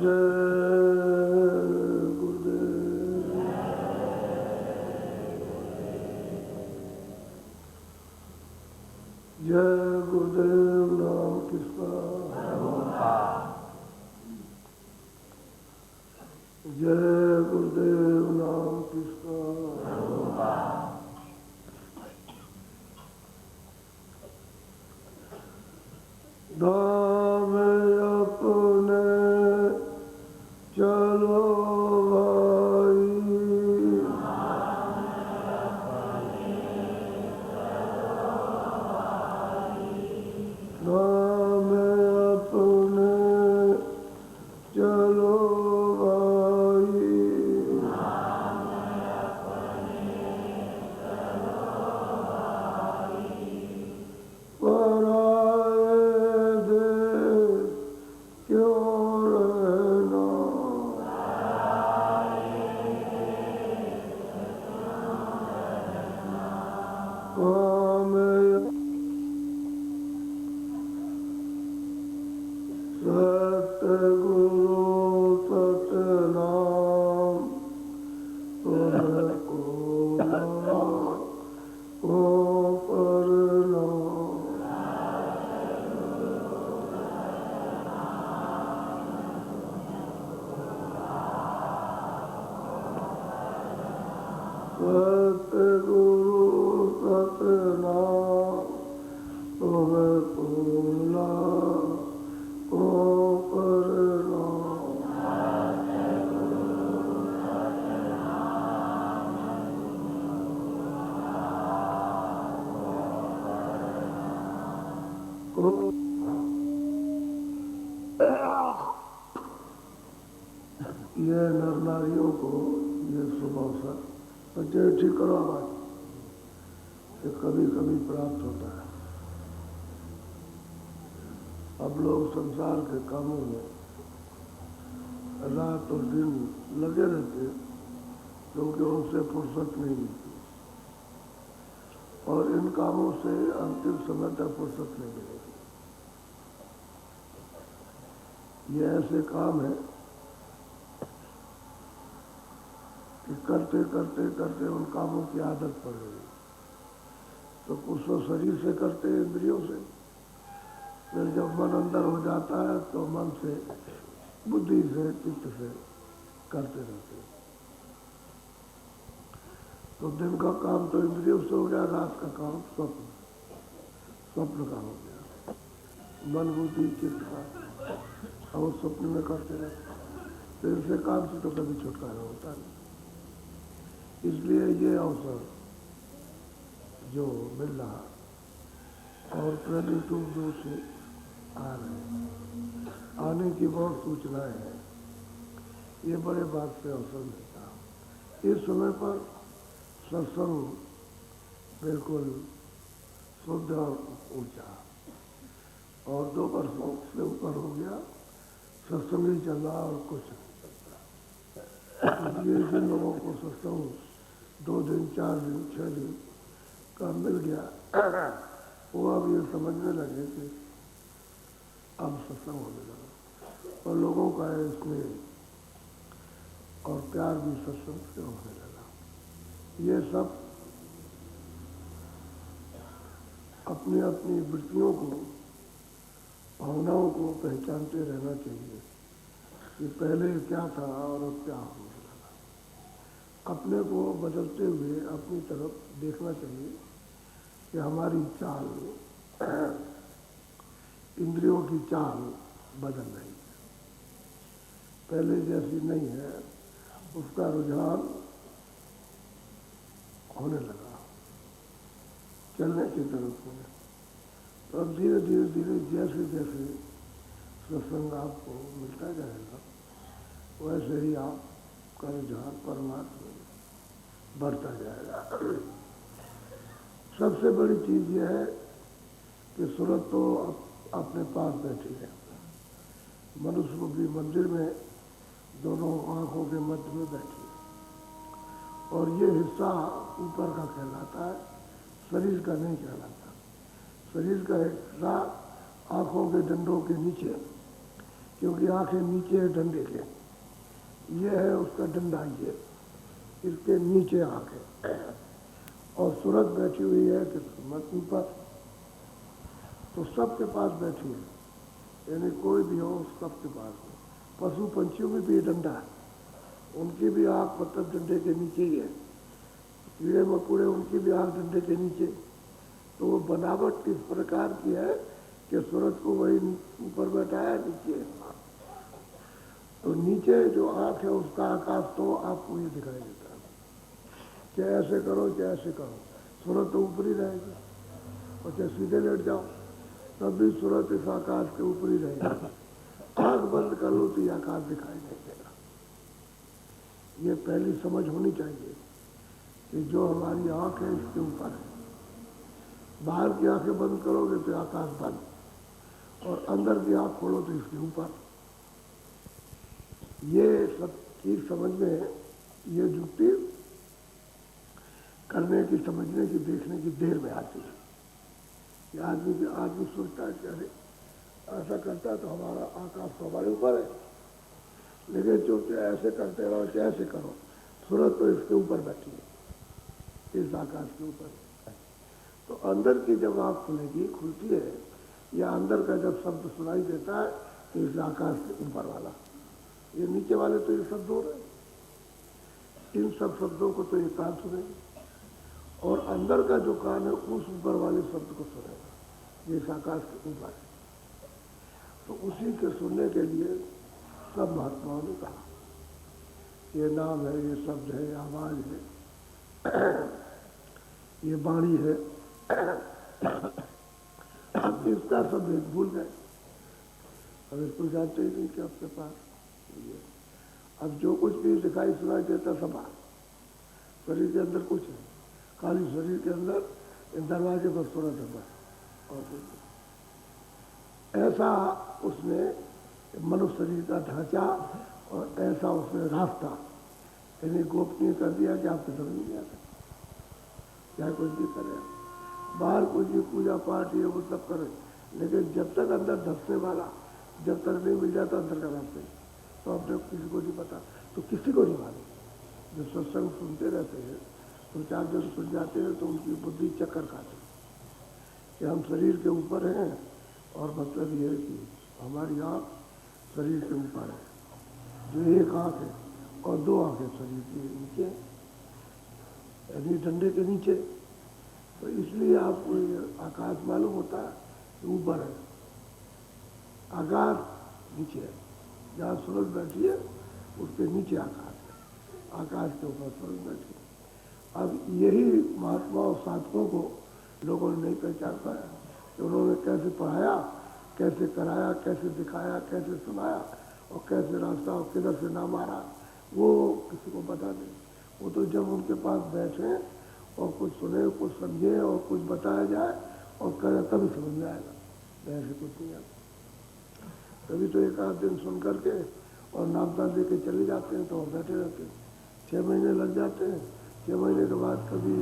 जय गुरुदेव नाम किसका जय गुरुदेव नाम किसका धाम अपने चलो ये नर नारियों को ये शुभ अवसर बच्चे ठीक करो आवाज ये कभी कभी प्राप्त होता है। अब लोग संसार के कामों में रात और दिन लगे रहते क्योंकि उनसे फुर्सत नहीं मिलती और इन कामों से अंतिम समय तक फुर्सत नहीं मिलेगी। ये ऐसे काम है कि करते करते करते उन कामों की आदत पड़ गई। तो कुछ तो शरीर से करते इंद्रियों से, फिर जब मन अंदर हो जाता है तो मन से बुद्धि से चित्त से करते रहते। तो दिन का काम तो इंद्रियों से हो गया, रात का काम स्वप्न का हो गया, मन बुद्धि चित्त का और स्वप्न में करते रहते। फिर से काम से तो कभी छुटकारा होता नहीं। इसलिए ये अवसर जो मिल रहा और प्रेरित दूर से आ रहे हैं, आने की बहुत सूचनाएं हैं। ये बड़े बात से अवसर मिलता है। इस समय पर सत्संग बिल्कुल शुद्ध और ऊंचा और 2 वर्षों से ऊपर हो गया, सत्संग ही चल रहा और कुछ नहीं चलता। इसलिए जिन लोगों को सत्संग 2 दिन 4 दिन 6 दिन का मिल गया वो अब ये समझने लगे कि अब सत्संग होने लगा और लोगों का इसमें और प्यार भी सत्संग से होने लगा। ये सब अपनी अपनी वृत्तियों को भावनाओं को पहचानते रहना चाहिए कि पहले क्या था और अब क्या होने लगा। अपने को बदलते हुए अपनी तरफ देखना चाहिए कि हमारी चाल इंद्रियों की चाल बदल रही है, पहले जैसी नहीं है, उसका रुझान होने लगा चलने की तरफ होने। तो अब धीरे धीरे धीरे जैसे जैसे सत्संग आपको मिलता जाएगा वैसे ही आपका रुझान परमात्मा में बढ़ता जाएगा। सबसे बड़ी चीज़ यह है कि सूरत तो अपने पास बैठी है, मनुष्य रूपी मंदिर में दोनों आँखों के मध्य में बैठी है और ये हिस्सा ऊपर का कहलाता है, शरीर का नहीं कहलाता। शरीर का हिस्सा आँखों के डंडों के नीचे क्योंकि आंखें नीचे है डंडे के, ये है उसका डंडा, ये इसके नीचे आंख है, और सूरत बैठी हुई है किस्मत ऊपर। तो सबके पास बैठी है, यानी कोई भी हो सबके पास है। पशु पंछियों में भी डंडा है, उनकी भी आंख मतलब डंडे के नीचे ही है। कीड़े मकोड़े उनकी भी आंख डंडे के नीचे। तो वो बनावट किस प्रकार की है कि सूरज को वही ऊपर बैठाया, नीचे है। तो नीचे जो आंख है उसका आकाश तो आपको ये दिखाई देता है, चाहे ऐसे करो चाहे ऐसे करो, सूरज तो ऊपर ही रहेगा, और चाहे सीधे लेट जाओ तब भी सूरज इस आकाश के ऊपर ही रहेगा। आंख बंद कर लो तो ये आकाश दिखाई नहीं देगा। ये पहली समझ होनी चाहिए कि जो हमारी आंख है इसके ऊपर है। बाहर की आंखें बंद करोगे तो आकाश बंद, और अंदर की आंख खोलो तो इसके ऊपर। ये सब चीज समझ में, ये जुक्ति करने की, समझने की, देखने की देर में आती है। कि आदमी सोचता है कि अरे ऐसा करता है तो हमारा आकाश तो हमारे ऊपर है, लेकिन जो ऐसे करते रहो चाहे ऐसे करो, सूरज तो इसके ऊपर बैठी है, इस आकाश के ऊपर। तो अंदर की जब आँख खुलेगी, खुलती है, या अंदर का जब शब्द सुनाई देता है तो इस आकाश के ऊपर वाला, ये नीचे वाले तो ये शब्द हो रहे, इन सब शब्दों को तो ये कान सुनेगी, और अंदर का जो कान है उस ऊपर वाले शब्द को सुनेगा, ये इस आकाश के ऊपर है। तो उसी के सुनने के लिए सब महात्माओं ने कहा, ये नाम है, ये शब्द है, ये आवाज है, ये वाणी है। अब इसका सब भूल गए, अब इसको जानते ही नहीं कि आपके पास ये। अब जो कुछ भी दिखाई सुनाई देता सब शरीर के अंदर कुछ है, खाली शरीर के अंदर दरवाजे पर सूरज है और कुछ। ऐसा उसने मनुष्य शरीर का ढांचा और ऐसा उसने रास्ता यानी गोपनीय कर दिया कि आपको समझ नहीं आता, चाहे कुछ भी करे, बाहर कुछ भी पूजा पाठ ये वो सब करे, लेकिन जब तक अंदर धसने वाला जब तक नहीं मिल जाता अंदर का रास्ते, तो अपने किसी को नहीं पता, तो किसी को नहीं मालूम। जो सत्संग सुनते रहते हैं, तो चार दिन सुन जाते हैं तो उनकी बुद्धि चक्कर खाते कि हम शरीर के ऊपर हैं, और मतलब ये है कि हमारी आँख शरीर के ऊपर है, जो एक आँख है और दो आँखें शरीर के नीचे, यानी डंडे के नीचे। तो इसलिए आपको ये आकाश मालूम होता है कि ऊपर है, आकाश नीचे है, जहाँ सूरज बैठी है उसके नीचे आकाश है, आकाश के ऊपर सूरज बैठी है। अब यही महात्मा और साधकों को लोगों ने नहीं पहचान पाया कि उन्होंने कैसे पढ़ाया, कैसे कराया, कैसे दिखाया, कैसे सुनाया, और कैसे रास्ता और किधर से नाम आ रहा, वो किसी को पता नहीं। वो तो जब उनके पास बैठे और कुछ सुने, कुछ समझे और कुछ बताया जाए और करे तभी समझ में आएगा, ऐसे कुछ नहीं आता। तभी तो एक आध दिन सुन करके और नामता दे के चले जाते हैं, तो वो बैठे रहते हैं, 6 महीने लग जाते हैं। 6 महीने के बाद कभी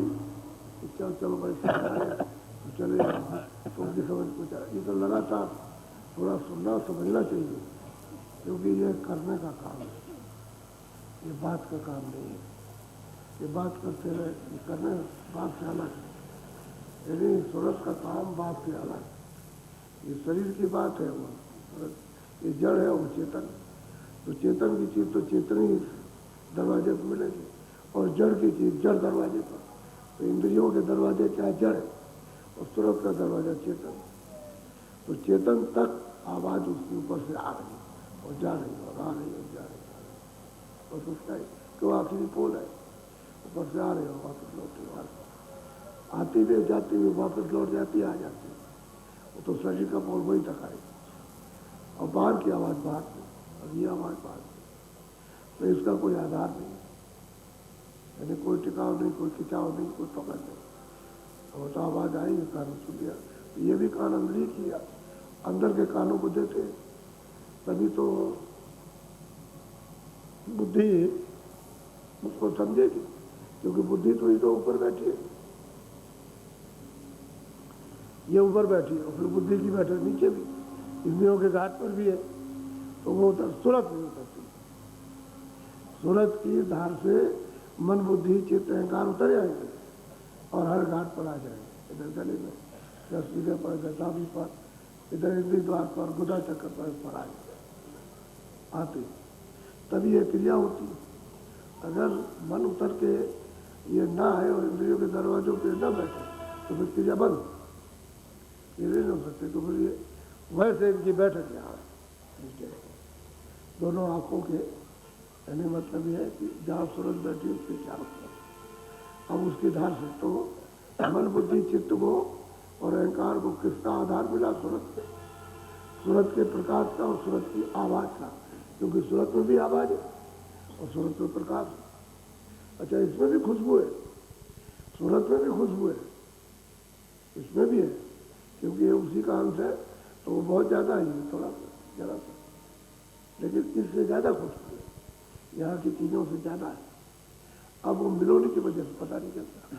चलो भाई तो चले तो उनकी समझ कुछ आए। ये तो लगातार थोड़ा सुनना समझना चाहिए, क्योंकि ये करने का काम है, ये बात का काम नहीं है। ये बात करते रहे, ये करने बात से अलग है, यानी सूरत का काम बात से अलग है। ये शरीर की बात है, वो ये जड़ है, वो चेतन। तो चेतन की चीज़ तो चेतन ही दरवाजे पर मिलेगी, और जड़ की चीज़ जड़ दरवाजे पर। तो इंद्रियों के दरवाजे क्या जड़ है, और सूरत का दरवाजा चेतन। तो चेतन तक आवाज़ उसके ऊपर से आ रही और जा रही और आ रही और जा रही, और उसका तो आखिरी पोल है, ऊपर से आ रही और वापस लौट आती भी जाती हुई वापस लौट जाती आ जाती, वो तो शरीर का पोल वही तक आएगी, और बाहर की आवाज़ बाहर की और ये आवाज़ बाहर की। तो इसका कोई आधार नहीं, यानी कोई टिकाव नहीं, कोई खिंचाव नहीं, कोई पकड़ नहीं। वो तो आवाज़ आई, कान सुन लिया, तो ये भी कान अंदर ही किया, अंदर के कानों को देते, तभी तो बुद्धि उसको समझेगी, क्योंकि बुद्धि तो ये तो ऊपर बैठी है, ये ऊपर बैठी है, और फिर बुद्धि की बैठक नीचे भी, इंद्रियों के घाट पर भी है, तो वो उतर सूरत नहीं उतरती। सूरत की धार से मन बुद्धि चित्त अहंकार उतर जाएंगे और हर घाट पर आ जाएंगे। इधर गले में, इधर सीधे पर, इधर नाभि पर, इधर इंद्रिय द्वार पर, गुदा चक्र पर आ जाए आते, तभी ये क्रिया होती है। अगर मन उतर के ये ना है और इंद्रियों के दरवाजों पे ना बैठे तो फिर क्रिया बंद, ये नहीं हो सकते। तो फिर ये वैसे इनकी बैठक यहाँ है दोनों आंखों के, यानी मतलब ये है कि जहाँ सूरज बैठी उसके चारों तरफ। अब उसकी धार से तो मन बुद्धि चित्त को और अहंकार को किसका आधार मिला? सूरत के, सूरत के प्रकाश का और सूरत की आवाज का, क्योंकि सूरत में भी आवाज है और सूरत में प्रकाश है। अच्छा, इसमें भी खुशबू है, सूरत में भी खुशबू है, इसमें भी है, क्योंकि ये उसी का अंश है। तो वो बहुत ज़्यादा ही है, थोड़ा सा जरा सा, लेकिन इससे ज़्यादा खुशबू है, यहाँ की चीज़ों से ज़्यादा है। अब वो मिलोनी की वजह से पता नहीं चलता।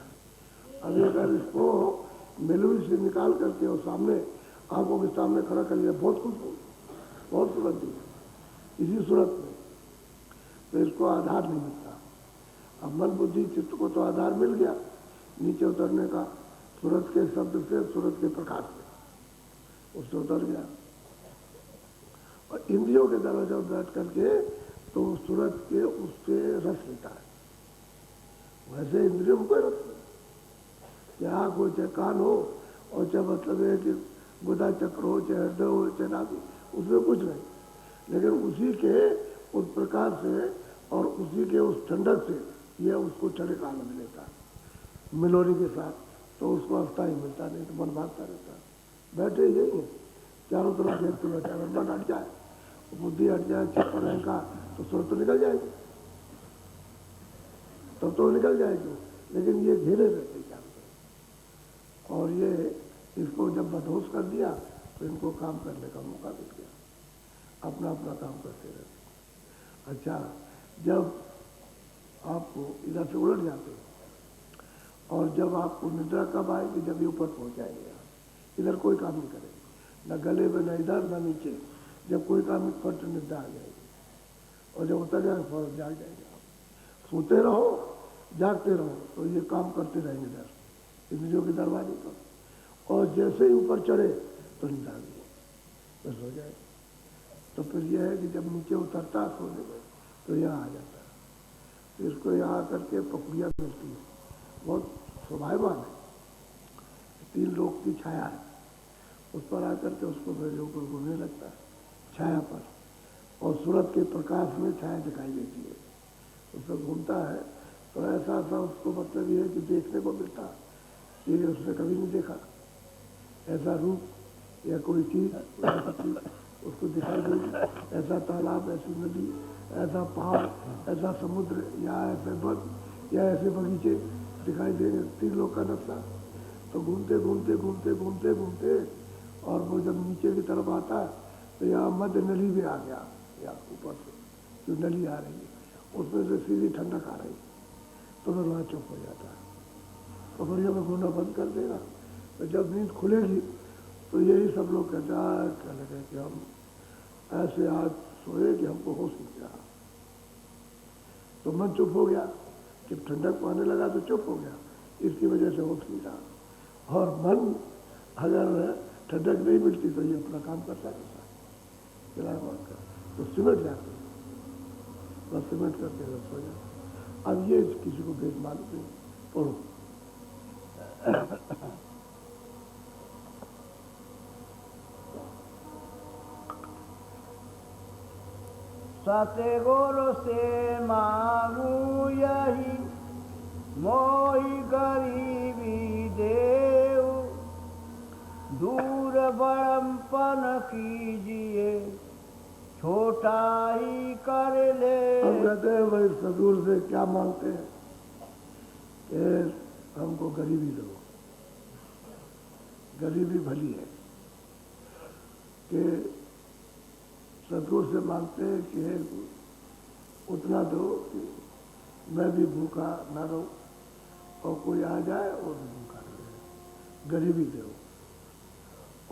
अभी अगर इसको मिलोनी से निकाल करके और सामने आंखों के सामने खड़ा कर लिया, बहुत खुशबू, बहुत सूरत दी इसी सूरत में, तो इसको आधार नहीं मिलता। अब मन बुद्धि चित्त को तो आधार मिल गया नीचे उतरने का, सूरत के शब्द से, सूरत के प्रकाश से उससे उतर गया। और इंद्रियों के दरवाजा बैठ करके तो सूरत के उससे रस लेता है। वैसे इंद्रियों में कोई रस नहीं, चाहे आँख हो, चाहे कान हो, और चाहे मतलब है कि गुदा चक्र हो, चाहे हृदय हो, चाहे नाभि, उसमें कुछ नहीं। लेकिन उसी के उस प्रकाश से और उसी के उस ठंडक से यह उसको चढ़े का आनंद लेता है मिलोनी के साथ, तो उसको अस्थाई मिलता नहीं, तो मन भागता रहता है। बैठे यही है, चारों तरफ देखते बैठा, अगर मन हट जाए, बुद्धि हट जाए, चित्त अहंकार, तो सूरत तो निकल जाएगी, तब तो निकल जाएगी। लेकिन ये घेरे रहते चारों तरफ, और ये इसको जब बदहोश कर दिया तो इनको काम करने का मौका मिल गया, अपना अपना काम करते रहते। अच्छा, जब आपको इधर से उलट जाते और जब आपको निद्रा कब आएगी? जब ये ऊपर पहुंच जाएंगे, इधर कोई काम नहीं करेंगे, न गले में, न इधर, न नीचे। जब कोई काम नहीं, फट निद्रा आ जाएगी, और जब उतर जाए फौरन जाग जाएंगे। आप सोते रहो, जागते रहो, तो ये काम करते रहेंगे इधर इंद्रियों के दरवाजे पर, और जैसे ही ऊपर चढ़े तो नींद आ गई, बस हो जाए। तो फिर यह है कि जब नीचे उतरता सोने में तो यहाँ आ जाता है, तो इसको यहाँ आकर के पकड़ियाँ मिलती है, बहुत स्वभाववान है, 3 लोग की छाया है, उस पर आकर के उसको मेरे ऊपर घूमने लगता है छाया पर, और सूरत के प्रकाश में छाया दिखाई देती है, उस पर घूमता है। तो ऐसा ऐसा उसको मतलब ये है कि देखने को मिलता है, ये उसने कभी नहीं देखा ऐसा रूप या कोई चीज़ उसको दिखाई देगी, ऐसा तालाब, ऐसी नदी, ऐसा पहाड़, ऐसा समुद्र, या ऐसे वन, या ऐसे बगीचे दिखाई देंगे। 3 लोग का नक्शा। तो घूमते घूमते घूमते घूमते घूमते और वो जब नीचे की तरफ आता है तो यहाँ मध्य नली भी आ गया, या ऊपर से जो नली आ रही है उसमें से सीधी ठंडक आ रही, तो फिर वहाँ चुप हो जाता है, पकड़ियों में घूमना बंद कर देगा। तो जब नींद खुलेगी तो यही सब लोग कहते लगे कि हम ऐसे आज सोए कि हमको होश नहीं रहा। तो मन चुप हो गया, जब ठंडक पाने लगा तो चुप हो गया, इसकी वजह से होश नहीं रहा। और मन अगर ठंडक नहीं मिलती तो ये अपना काम करता रहता है, चला तो सिमट जाते, बस सिमट करके बस हो जाता। अब ये किसी को भेद मालूम नहीं, पढ़ो। सतगुरु से मांगू यही, मोहि गरीबी देव, दूर बड़म्पन कीजिए, छोटा ही कर ले। हम कहते हैं भाई सदगुरु से क्या मांगते हैं कि हमको गरीबी दो, गरीबी भली है, कि सदगुरु से मांगते हैं कि उतना दो कि मैं भी भूखा ना रहूं और कोई आ जाए और भी भूखा रहे, गरीबी दो।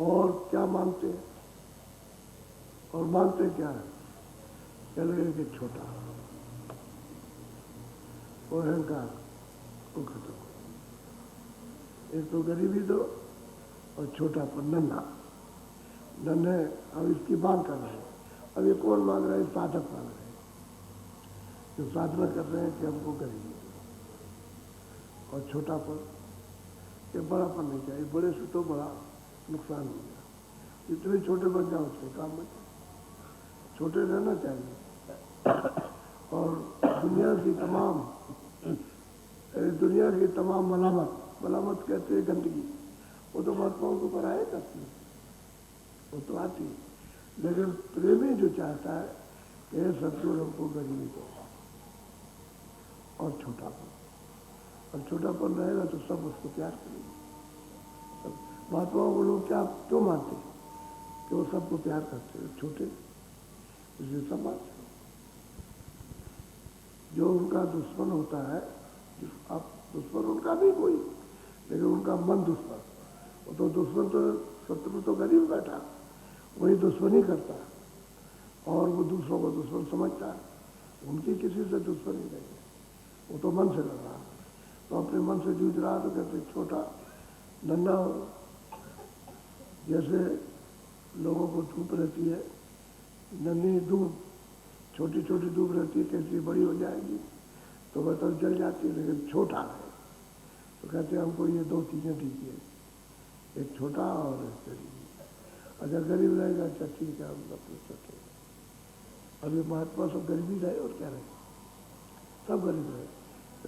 और क्या मांगते हैं? और मांगते क्या है? चलेगा कि छोटा, वो अहंकार वो खत्म। एक तो गरीबी दो और छोटापन, नन्हा नन्हे। अब इसकी मांग कर रहे हैं। अब ये कौन मांग रहा है? साधक मांग रहे हैं, जो साधना कर रहे हैं कि हमको गरीबी दो और छोटापन। ये बड़ापन नहीं चाहिए, बड़े से तो बड़ा नुकसान हो गया। जितने छोटे बन जाओ उतने काम बचे, छोटे रहना चाहिए। और दुनिया की तमाम मलामत कहते हैं गंदगी, वो तो महात्माओं के ऊपर आए करती है, वो तो आती है। लेकिन प्रेमी जो चाहता है कि हे सतगुरु हमको गरीबी दो और छोटापन, और छोटापन रहेगा तो सब उसको प्यार करेंगे। महात्माओं को लोग क्या क्यों मानते हैं? कि वो सबको प्यार करते हैं, छोटे, इसलिए सब मानते हैं। जो उनका दुश्मन होता है, अब दुश्मन उनका नहीं कोई, लेकिन उनका मन दुश्मन, वो तो दुश्मन तो शत्रु तो गरीब बैठा, वही दुश्मनी करता है और वो दूसरों को दुश्मन समझता है। उनकी किसी से दुश्मनी नहीं है, वो तो मन से लड़ रहा है। तो अपने मन से जूझ रहा तो कहते छोटा नन्हा हो। जैसे लोगों को धूप रहती है, नन्ही धूप, छोटी छोटी धूप रहती है, कैसी बड़ी हो जाएगी तो वह तो जल जाती है, लेकिन छोटा है तो कहते हैं हमको ये दो चीज़ें दीजिए, एक छोटा और एक गरीबी। अगर गरीब रहेगा अच्छा ठीक है, हम अपने सोचे। अभी महात्मा सब गरीबी रहे और क्या रहे, सब गरीब रहे।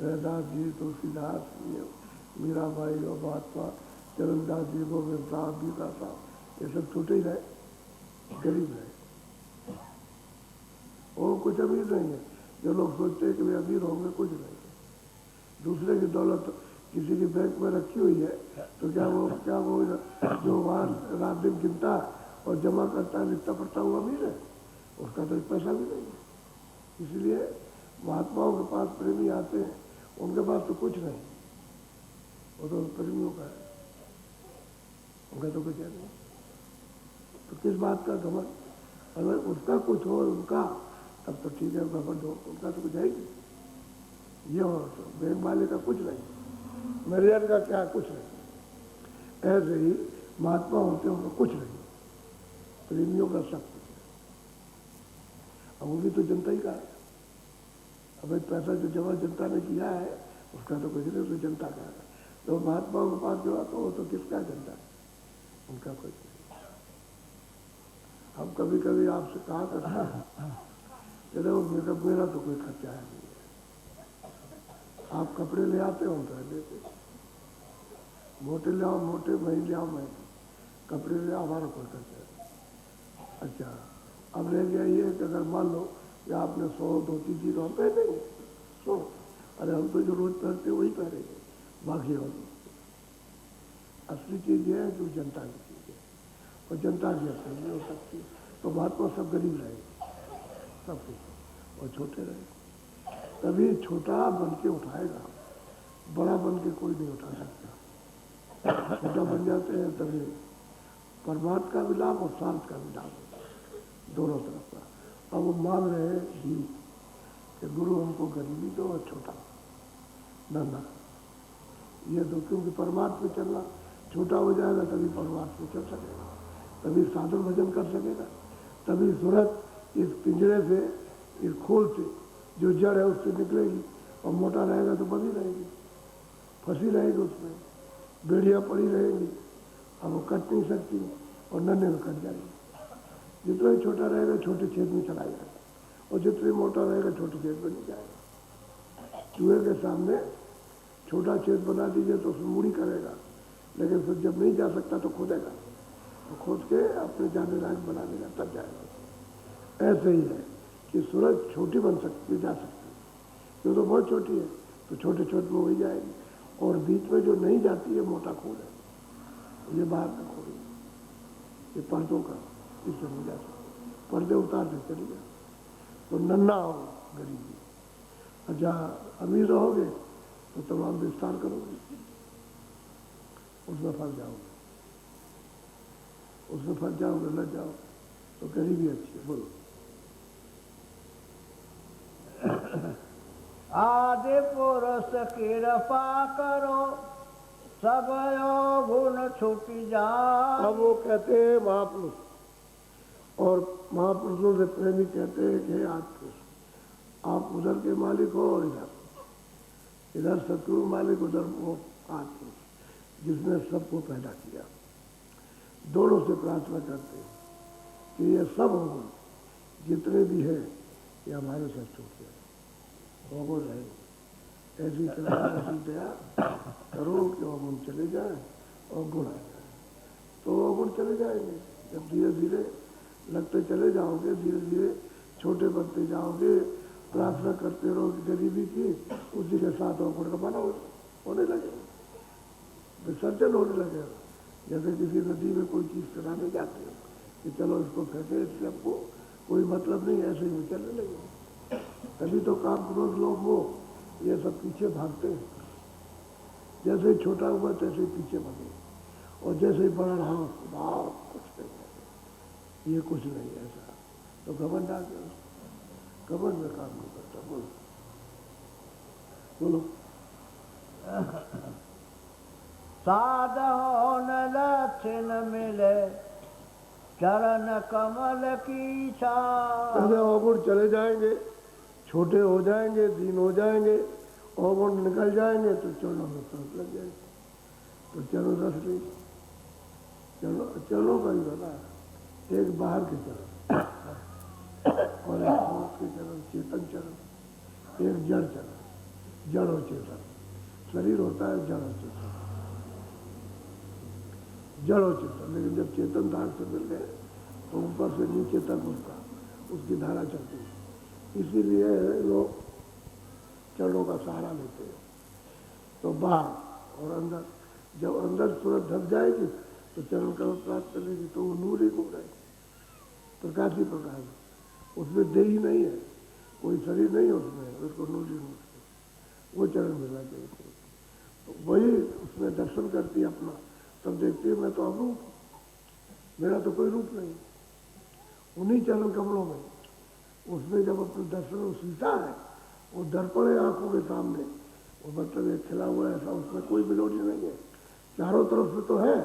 रैदास जी, तुलसीदास, मीराबाई और महात्मा चरणदास जी, गोविंद साहब, गीता साहब, ये सब छोटे ही रहे, गरीब रहे। और कुछ अमीर नहीं है। जो लोग सोचते हैं कि वे अमीर होंगे, कुछ नहीं है। दूसरे की दौलत किसी की बैंक में रखी हुई है तो क्या वो जो वहाँ रात दिन गिनता और जमा करता है, लिखता पढ़ता हुआ अमीर है? उसका तो एक पैसा भी नहीं है। इसलिए महात्माओं के पास प्रेमी आते हैं, उनके पास तो कुछ नहीं, वो तो प्रेमियों का है, उनका तो कुछ है नहीं। तो किस बात का घमंड? अगर उसका कुछ हो उनका, तब तो ठीक है, घमंड हो, उनका तो कुछ है ही नहीं। ये हो तो बैंक वाले का कुछ नहीं, मेरे का क्या कुछ नहीं। ऐसे ही महात्मा होते हैं, उनका कुछ नहीं, प्रेमियों का सब कुछ है। अब वो भी तो जनता ही का है। अब पैसा जो जमा जनता ने किया है उसका तो कुछ नहीं, तो जनता का है। तो महात्माओं के पास जो आता हो तो किसका जनता है? उनका कुछ नहीं। हम कभी कभी आपसे कहा करते हैं, चलो मेरा तो कोई खर्चा है नहीं है। आप कपड़े ले आते हो तो लेते, मोटे ले आओ मोटे, मही ले आओ मही, कपड़े ले आओ, हमारा कोई खर्चा है। अच्छा, अब रह गया ये कि अगर मान लो कि आपने 100 धोती दी तो हम पहनेंगे 100, अरे हम तो जो रोज पहनते वही पहनेंगे, बाकी और असली चीज़ ये है जो जनता की चीज़ है, और जनता की असली नहीं हो सकती। तो महात्मा सब गरीब रहेंगे, सब कुछ, और छोटे रहेंगे, तभी छोटा बन के उठाएगा, बड़ा बन के कोई नहीं उठा सकता। छोटा बन जाते हैं तभी परमार्थ का भी लाभ और स्वार्थ का भी लाभ होता है, दोनों तरफ का। अब वो मांग रहे हैं भी कि गुरु हमको गरीबी दो और छोटा नन्हा ये दो, क्योंकि परमार्थ में चलना, छोटा हो जाएगा तभी परमार्थ में चल सकेगा, तभी साधन भजन कर सकेगा, तभी सूरत इस पिंजरे से, इस खोल से जो जड़ है उससे निकलेगी। और मोटा रहेगा तो बंधी रहेगी, फंसी रहेगी, उसमें बेड़ियाँ पड़ी रहेंगी, अब वो कट नहीं सकती और नन्हे में कट जाएगी। जितना ही छोटा रहेगा छोटे छेद में चला जाएगा, और जितना ही मोटा रहेगा छोटे छेद में नहीं जाएगा। चूहे के सामने छोटा छेद बना दीजिए तो उसमें मुड़ी करेगा, लेकिन फिर जब नहीं जा सकता तो खोदेगा, तो खोद के अपने जाने लायक बना देगा, तब जाएगा। ऐसे ही है कि सूरज छोटी बन सकती जा सकती है, जो तो बहुत छोटी है तो छोटे छोटे में वही जाएगी, और बीच में जो नहीं जाती है मोटा खोल है, ये बाहर का खोल है, ये पर्दों का, इससे नहीं जा सकते, पर्दे उतार दे चली जाए। तो नन्हा हो गरीबी, और जहाँ अमीर रहोगे तो तमाम विस्तार करोगे, उसमें फंस जाओगे, उसमें फंस जाओगे, लग जाओ, तो गरीबी अच्छी है। बोलो आदि पुरुष कृपा करो सब गुण छूट जाए। अब वो कहते हैं महापुरुष, और महापुरुषों से प्रेमी कहते हैं कि आत्पुरुष, आप उधर के मालिक हो और इधर शत्रु मालिक, उधर वो आत्पुरुष जिसने सबको पैदा किया। दोनों से प्रार्थना करते हैं कि ये सब अवगुण जितने भी है ये हमारे से छूट जाए, अवगुण रहेंगे। ऐसी दया करो कि अवगुण चले जाए और गुण आ जाए, तो अवगुण चले जाएंगे। जब धीरे धीरे लगते चले जाओगे, धीरे धीरे छोटे बनते जाओगे, प्रार्थना करते रहोगे गरीबी की, उसी के साथ अवगुण का बना होने लगेगा, विसर्जन होने लगेगा। जैसे किसी नदी में कोई चीज़ चलाने जाते हो कि चलो इसको फेंके, इससे हमको कोई मतलब नहीं, ऐसे ही चलने लगेगा। तभी तो काम क्रोध लोग वो ये सब पीछे भागते हैं। जैसे ही छोटा हुआ तैसे ही पीछे भागे, और जैसे ही बड़ा रहा कुछ नहीं है, ये कुछ नहीं ऐसा, तो घमंड आ गया। घमंड में काम नहीं करता। बोलो बोलो। साधो न लक्षण मिले चरण कमल की छाया। ऐसे अवगुण चले जाएंगे, छोटे हो जाएंगे, दीन हो जाएंगे, अवगुण निकल जाएंगे तो चरणों में सांस लग जाएगी। तो चलो रस ली, चलो का ही बना, एक बाहर के चरण और एक भूत के चरण, चेतन चरण, एक जड़ चरण, जड़ और चेतन। शरीर होता है जड़ और चेतन, जड़ और चेतन। लेकिन जब चेतन धार से मिल गए तो ऊपर से नीचे तक उसकी धारा चलती है। इसीलिए लोग चरणों का सहारा लेते हैं। तो बाहर और अंदर, जब अंदर सूरत ढक जाएगी तो चरण कमल प्राप्त करेगी, तो वो नूर ही घूम रहेगी, प्रकाश ही प्रकाश, उसमें देही नहीं है, कोई शरीर नहीं है उसमें, उसको नूर ही नूर, वो चरण मिलना चाहिए। तो वही उसमें दर्शन करती है अपना, तब देखती है मैं तो अरूप, मेरा तो कोई रूप नहीं। उन्हीं चरण कमलों में उसमें जब अपने दर्शन सीता है, वो दर्पण है आंखों के सामने, वो मतलब एक खिला हुआ ऐसा, उसमें कोई बिलोडी नहीं है। चारों तरफ से तो है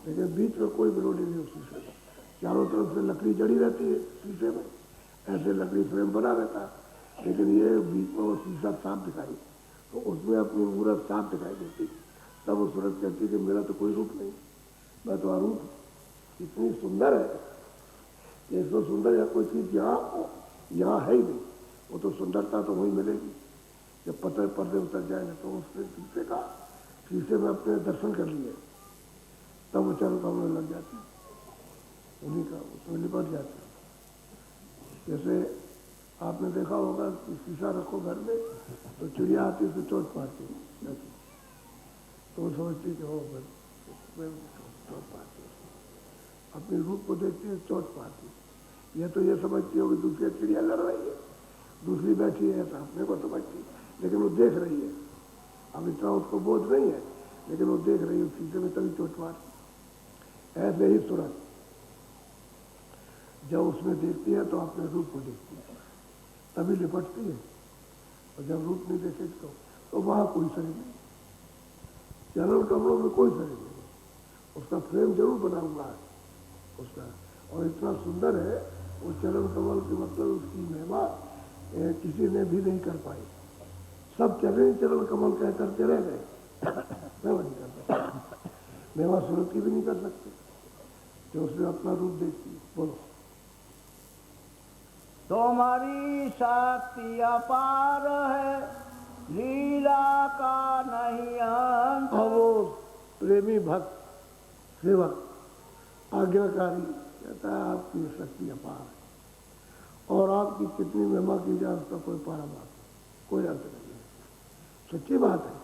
लेकिन बीच में कोई बिलोडी नहीं उस शीशे में। चारों तरफ से लकड़ी जड़ी रहती है शीशे में, ऐसे लकड़ी फ्रेम बना रहता है, लेकिन ये बीच में वो शीशा साफ दिखाई, तो उसमें अपनी मूरत साफ दिखाई देती। तब वो सूरत कहती कि मेरा तो कोई रूप नहीं, मैं तो अरूप हूँ। इतनी सुंदर है कि इसको सुंदर या कोई चीज़ यहाँ है ही नहीं, वो तो सुंदरता तो वहीं मिलेगी जब पर्दे उतर जाएंगे। तो उसने शीशे का, शीशे में अपने दर्शन कर लिए, तब वो चरण कमल लग जाती, उन्हीं का उसमें लिपट जाते। जैसे आपने देखा होगा कि शीशा रखो घर में तो चिड़िया आती है, चोट मारती है, तो वो समझती कि हो चोट पाती है, अपने रूप को देखती है चोट पाती है। यह तो ये समझती हो कि दूसरी चिड़िया लड़ रही है, दूसरी बैठी है, ऐसा अपने को समझती, लेकिन वो देख रही है। अब इतना उसको बोध नहीं है, लेकिन वो देख रही है शीशे में, तभी चोट मारती। ऐसे ही सूरत जब उसमें देखती है तो अपने रूप को देखती है, तभी लिपटती है। और जब रूप नहीं देखेगी तो वहाँ कोई शरीर नहीं, चरण कमलों में कोई शरीर नहीं, उसका फ्रेम जरूर बना हुआ है उसका, और इतना सुंदर है वो चरण कमल की, मतलब उसकी महिमा किसी ने भी नहीं कर पाई। सब चरण कमल कहकर चले गए, मैं नहीं कर सकता, महिमा सूरत की भी नहीं कर सकते जो उसने अपना रूप देखती। बोलो। तुम्हारी शक्ति अपार है, लीला का नहीं अंत। और वो प्रेमी भक्त सेवक आज्ञाकारी कहता है आपकी शक्ति अपार है, और आपकी कितनी महिमा की जाए उसका कोई पारामार कोई अर्थ नहीं है। सच्ची बात है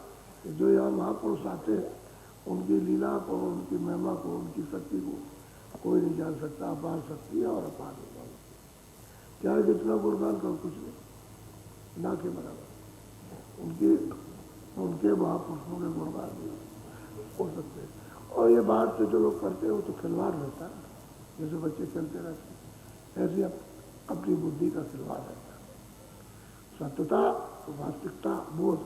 कि जो यहाँ महापुरुष आते हैं उनकी लीला को, उनकी महिमा को, उनकी शक्ति को कोई नहीं जान सकता। अपार शक्ति है और अपार महिमा, चाहे जितना गुणगान करो कुछ नहीं, ना के बराबर। उनके महापुरुषों के गुणगान नहीं हो सकते। और ये बात से जो लोग करते हैं वो तो खिलवाड़ रहता है, जैसे बच्चे खेलते रहते हैं, ऐसे अपनी बुद्धि का खिलवाड़ रहता है। सत्यता वास्तविकता बोध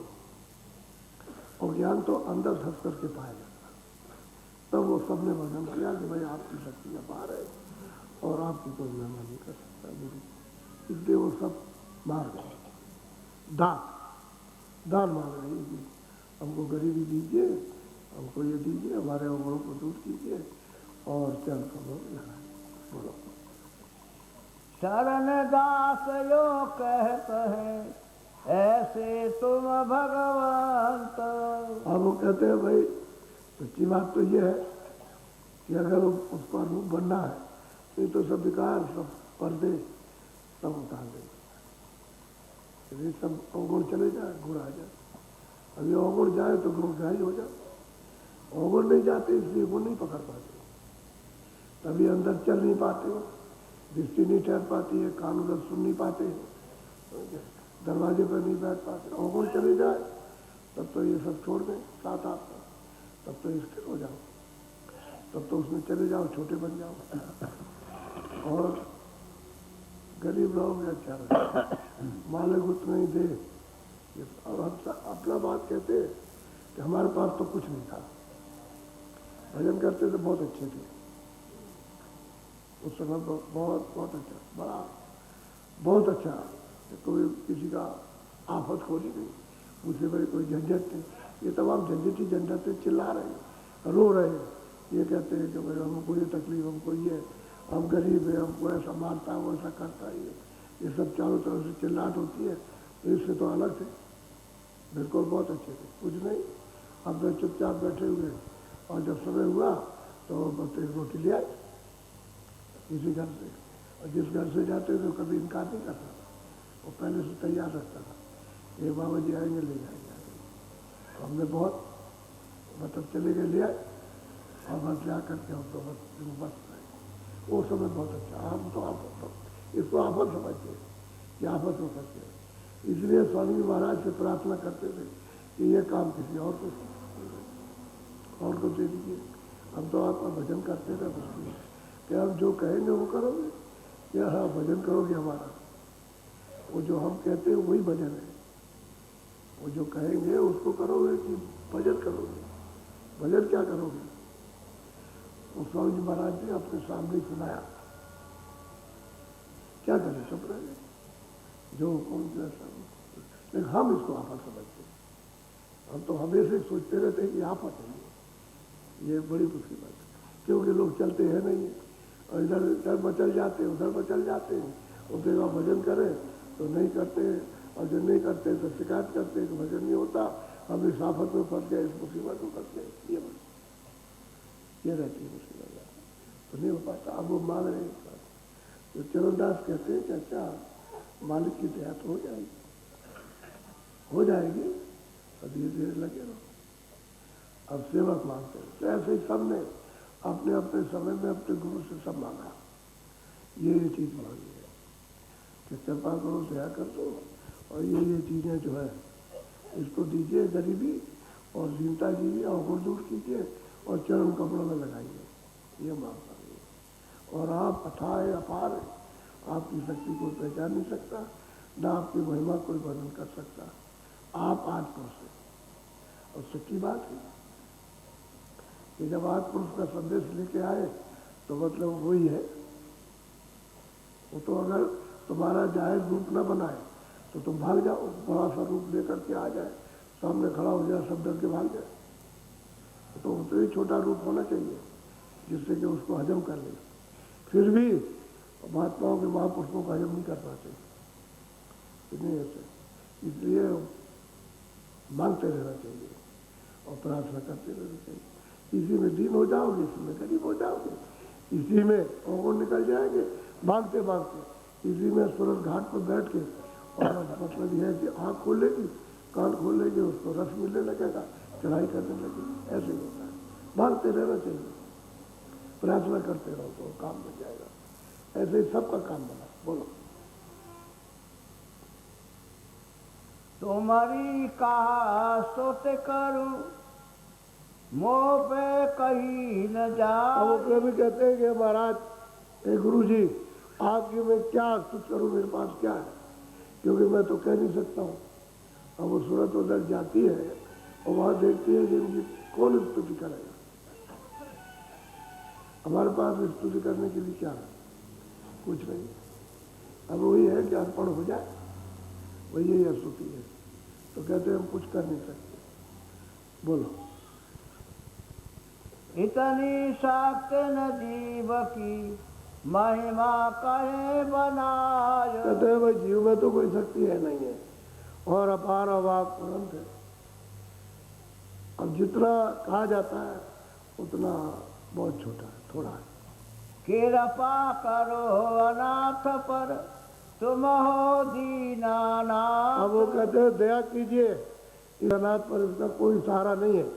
और ज्ञान तो अंदर धस करके पाया जाता। तब वो सबने वर्णन किया कि भाई आपकी शक्ति अपार है और आपकी कोई महिमा नहीं कर सकता गुरु। इसलिए वो सब मार गए, दान मार रहे कि हमको गरीबी दीजिए, हमको ये दीजिए, हमारे अवगुणों को दूर कीजिए और चल करो लगाए। बोलो। शरण दास यो कहत है ऐसे तुम भगवंत। अब वो कहते हैं भाई सच्ची बात तो ये है कि अगर उसका रूप बनना है तो ये तो सब विकार, सब पर्दे सब उतार देंगे। यदि सब अवगुण चले जाए, गुण आ जाए। अभी अवगुण जाए तो गुण गाय हो जाए। अवगुण नहीं जाते इसलिए गुण नहीं पकड़ पाते, तभी अंदर चल नहीं पाते हो, दृष्टि नहीं ठहर पाती है, कान उधर सुन नहीं पाते, दरवाजे पर नहीं बैठ पाते। अवगुण चले जाए तब तो ये सब छोड़ दें साथ आपका, तब तो स्थिर हो जाओ, तब तो उसमें चले जाओ, छोटे बन जाओ और गरीब रहोगे, अच्छा रहोगे। मालिक उतना ही दे। और हम अपना बात कहते हैं कि हमारे पास तो कुछ नहीं था, भजन करते थे, बहुत अच्छे थे उस समय, बहुत बहुत अच्छा, बड़ा बहुत अच्छा। कोई किसी का आफत खोली नहीं, मुझसे बड़ी कोई झंझट नहीं। ये तमाम झंझटी झंझट से चिल्ला रहे हैं, रो रहे हैं, ये कहते हैं कि भाई हमको ये तकलीफ, हमको ये, हम गरीब है, हमको ऐसा मारता है, वैसा करता है। ये सब चारों तरफ से चिल्लाहट होती है। इससे तो अलग थे, बिल्कुल बहुत अच्छे थे, कुछ नहीं। हम तो चुपचाप बैठे हुए और जब समय हुआ तो बस एक रोटी ले आए किसी घर से, और जिस घर से जाते थे कभी इनकार नहीं करता था, वो पहले से तैयार रखता था, ये बाबा जी आएंगे ले जाएंगे। तो हमने बहुत मतलब चले गए, ले आए और बस ले आकर के हम तो बस रहे। वो समय बहुत अच्छा। हम तो आफत, इसको आफत समझते हैं कि आफत हो सकती है। इसलिए स्वामी महाराज से प्रार्थना करते थे कि ये काम किसी और को दे दीजिए। हम तो आपका भजन करते थे, कि आप जो कहेंगे वो करोगे, या हाँ भजन करोगे हमारा, वो जो हम कहते हैं वही भजन है। वो जो कहेंगे उसको करोगे कि भजन करोगे? भजन क्या करोगे? वो स्वामी जी महाराज ने अपने सामने सुनाया, क्या करें, चुप रहे जो कौन सा। लेकिन हम इसको आफत समझते हैं। हम तो हमेशा सोचते रहते हैं कि आफत है, ये बड़ी मुसीबत है, क्योंकि लोग चलते हैं नहीं, और इधर इधर मचल जाते हैं, उधर मचल जाते हैं। उनके वहाँ भजन करें तो नहीं करते, और जब नहीं करते तो शिकायत करते हैं कि भजन नहीं होता, हम इस आफत में फंस गए, इस मुसीबत में फंस गए। ये रहती है मुसीबत, तो नहीं हो पाता। अब वो मांग रहे हैं, तो चरणदास कहते हैं कि अच्छा मालिक की दया तो हो जाएगी, हो जाएगी, और धीरे धीरे लगे रहो। अब सेवक मांगते हैं, तो ऐसे ही सबने अपने अपने समय में अपने गुरु से सब मांगा, ये चीज़ मांगी है कि कृपा करो, दया कर दो, और ये चीज़ें जो है इसको दीजिए, गरीबी और दीनता दीजिए, अवगुण दूर कीजिए और चरण कपड़ों में लगाइए, ये मांग करिए। और आप अथाह अपार है, आपकी शक्ति कोई पहचान नहीं सकता, ना आपकी महिमा कोई वर्णन कर सकता। आप आज पुरुष है, और सच्ची बात है कि जब आज पुरुष का संदेश लेके आए तो मतलब वही है। वो तो अगर तुम्हारा जाहिर रूप न बनाए तो तुम भाग जाओ, बड़ा सा रूप लेकर के आ जाए, सामने खड़ा हो जाए, सब डर के भाग जाए। तो ही छोटा रूप होना चाहिए जिससे कि उसको हजम कर ले। फिर भी महात्माओं के महापुरुषों को हजम नहीं कर पाते, नहीं ऐसे। इसलिए मांगते रहना चाहिए और प्रार्थना करते रहना चाहिए। इसी में दीन हो जाओगे, इसी में गरीब हो जाओगे, इसी में अवगुण निकल जाएंगे मांगते मांगते। इसी में सूरज घाट पर बैठ के, और मतलब यह है कि आँख खोलेगी, कान खोलेगी, उसको रस मिलने लगेगा, चढ़ाई करने लगेगी, ऐसे ही होता है। मांगते रहना चाहिए, प्रार्थना करते रहो तो काम बन जाएगा। ऐसे ही सबका काम बना। बोलो। तुम्हारी कहा सोते करूं, मोह पे कहीं न जा। अब वो प्रभु कहते हैं कि महाराज, हे गुरु जी, आपकी मैं क्या स्तुति करूं, मेरे पास क्या है, क्योंकि मैं तो कह नहीं सकता हूँ। अब वो सूरत उधर जाती है और वहाँ देखती है कि इनकी कौन स्तुति करेगा। हमारे पास स्तुति करने के लिए क्या है? कुछ नहीं। अब वही है कि अर्पण हो जाए, वही यही स्तुति है। तो कहते हैं हम कुछ कर नहीं सकते। बोलो। इतनी शक्ति न जीव की महिमा कहे बनाय। कहते हैं भाई जीव में तो कोई शक्ति है नहीं है और अपार अवाक अनंत है। अब जितना कहा जाता है उतना बहुत छोटा है, थोड़ा है। कृपा करो अनाथ पर तुम हो दीनानाथ। अब वो कहते हैं दया कीजिए, इस अनाथ पर इसका कोई सहारा नहीं है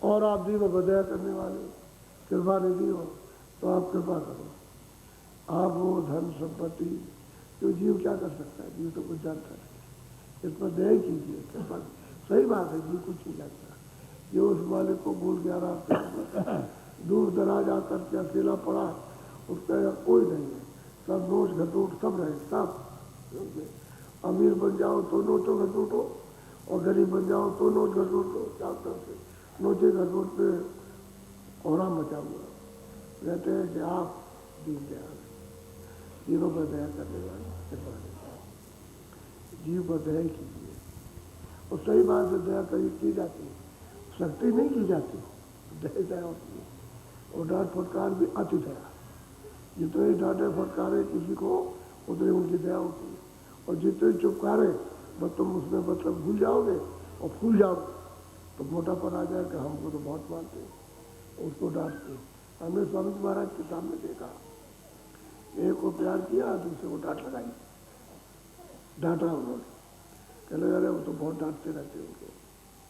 और आप दीनों को दया करने वाले कृपा निधि हो, तो आप कृपा करो। आप वो धन संपत्ति जो जीव क्या कर सकता है? जीव तो कुछ जानता नहीं। इस पर दया कीजिए, कृपा। सही बात है, जीव कुछ नहीं जानता। जो उस मालिक को भूल गया रास्ते दूर दराज आकर के अकेला पड़ा, उसका यहाँ कोई नहीं है। सब नोच घटूट सब रहे, सब। अमीर बन जाओ तो नोचो घटूटो और गरीब बन जाओ तो नोच घटूटो। चार तरफ से नोचे घटूट पे कोहरा मचा हुआ। कहते हैं कि आप दीन दयाल जीवों पर दया करने वाले, जीव पर दया कीजिए। और सही बात से दया कभी की जाती है, शक्ति नहीं की जाती, दया होती है। और डांट फटकार भी अति दया। जितने डांटे फटकारे किसी को उतनी उनकी दया होती है। और जितने चुपकारे बस तुम उसमें मतलब भूल जाओगे और फूल जाओगे तो मोटापन आ जाएगा। हमको तो बहुत मानते हैं, उसको डांटते। हमने स्वामी महाराज के सामने देखा, एक को प्यार किया, दूसरे को डांट लगाई, डांटा उन्होंने। कहने लगे वो तो बहुत डांटते रहते उनको,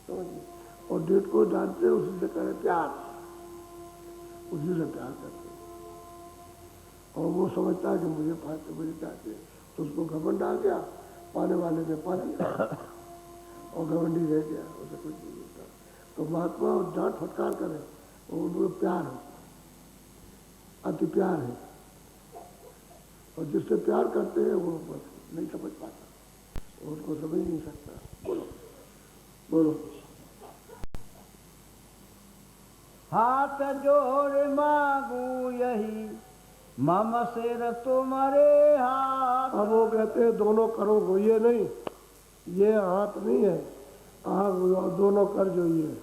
समझिए। और डेट को डांटते उसी से करे प्यार, उसी से प्यार करते। और वो समझता है कि मुझे पाते, मुझे चाहते, तो उसको घमंड आ गया, पाने वाले ने पा लिया और घमंडी रह गया, उसे कुछ नहीं मिलता। तो महात्मा डांट फटकार करे, उनको प्यार है, अति प्यार है। और जिससे प्यार करते हैं वो बस नहीं समझ पाता, उनको समझ नहीं सकता। बोलो बोलो। हाथ जोड़ मांगू यही मम सिर तुम्हारे हाथ। अब वो कहते हैं दोनों करो को, ये नहीं, ये हाथ नहीं है, आप दोनों कर जो ये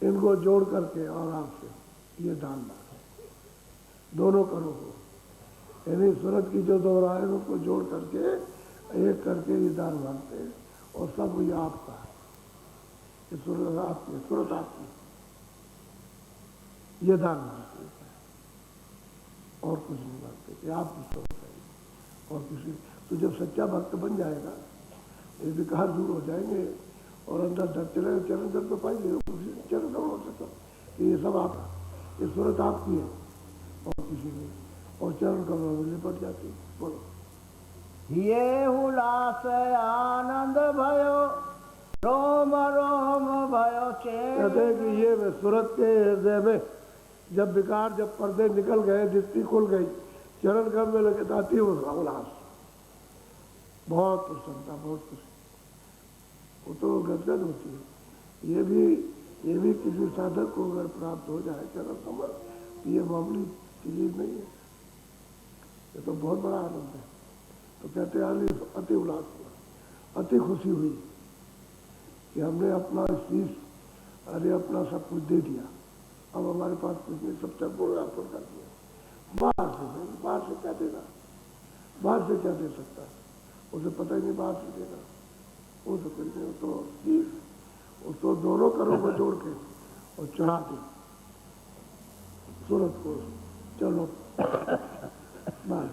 इनको जोड़ करके और आपसे ये दान मांगे, दोनों करो को। यानी सूरत की जो दो राह है उसको जोड़ करके एक करके ये दान मांगते हैं। और सब ये आपका है, ये सूरत आपकी, सूरत आपकी, ये दान मांगते हैं और कुछ नहीं मांगते कि आपकी सूरत है। और किसी तो जब सच्चा भक्त बन जाएगा ये विकार दूर हो जाएंगे और अंदर दर चले चरण दर तो पाएंगे, उसी चरण दौड़ हो सकता कि ये सब आपका, ये सूरत आपकी है और किसी नहीं। और चरण कमलों में लिपट जाती। बोलो। ये उल्लास आनंद भयो रोम रोम भयो चैन। कहते हैं कि ये सूरत के हृदय में जब विकार, जब पर्दे निकल गए, दृष्टि खुल गई, चरण कम में लगे आती है उसका उल्लास, बहुत प्रसन्नता, बहुत खुशी, वो तो गदगद होती है। ये भी किसी साधक को अगर प्राप्त हो जाए चरण कमल, तो ये मामूली चीज नहीं है, ये तो बहुत बड़ा आनंद है। तो कहते हैं अति उल्लास हुआ, अति खुशी हुई कि हमने अपना शीश, अरे अपना सब कुछ दे दिया, अब हमारे पास कुछ नहीं, सब चरपुर अर्पण कर दिया। बाहर से नहीं, बाहर से क्या देना, बाहर से क्या दे सकता, उसे पता ही नहीं बाहर से देना, वो तो कुछ नहीं। तो शीश उसको दोनों करों को जोड़ के और चढ़ा दे सूरत को, चलो बस।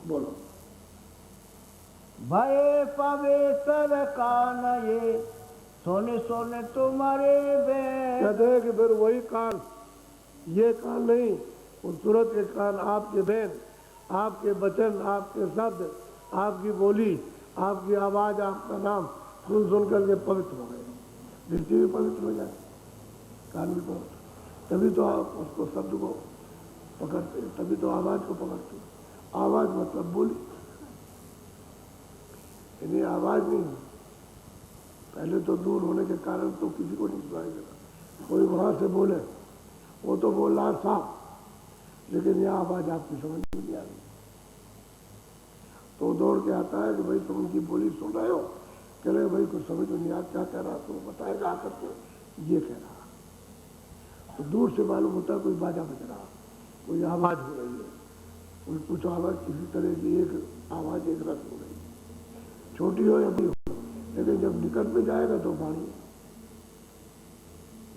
बोलो। भय पवित्र कान ये सोने सोने तुम्हारे बेन। कहते हैं कि फिर वही कान, ये कान नहीं, उस सूरत के कान, आपके बैन, आपके वचन, आपके शब्द, आपकी बोली, आपकी आवाज, आपका नाम सुन सुन करके पवित्र हो गए। दृष्टि भी पवित्र हो जाए, कान भी पवित्र। तभी तो आप उसको शब्द को पकड़ते, तभी तो आवाज को पकड़ते। आवाज मतलब बोली, यानी आवाज नहीं, पहले तो दूर होने के कारण तो किसी को नहीं सुनाई देता, कोई वहाँ से बोले वो तो बोल रहा साफ, लेकिन यह आवाज़ आपकी समझ में नहीं आ रही। तो दौड़ के आता है कि भाई तुम उनकी बोली सुन रहे हो? कह रहे भाई कुछ समझ में नहीं आ क्या कह रहा, तुम बताएगा आकर के ये कह रहा। तो दूर से मालूम होता है कोई बाजा बज रहा, कोई आवाज़ हो रही है, कोई कुछ आवाज़ किसी तरह की एक आवाज़ एक रस हो रही है, छोटी हो या बड़ी हो, लेकिन जब निकट में जाएगा तो बाणी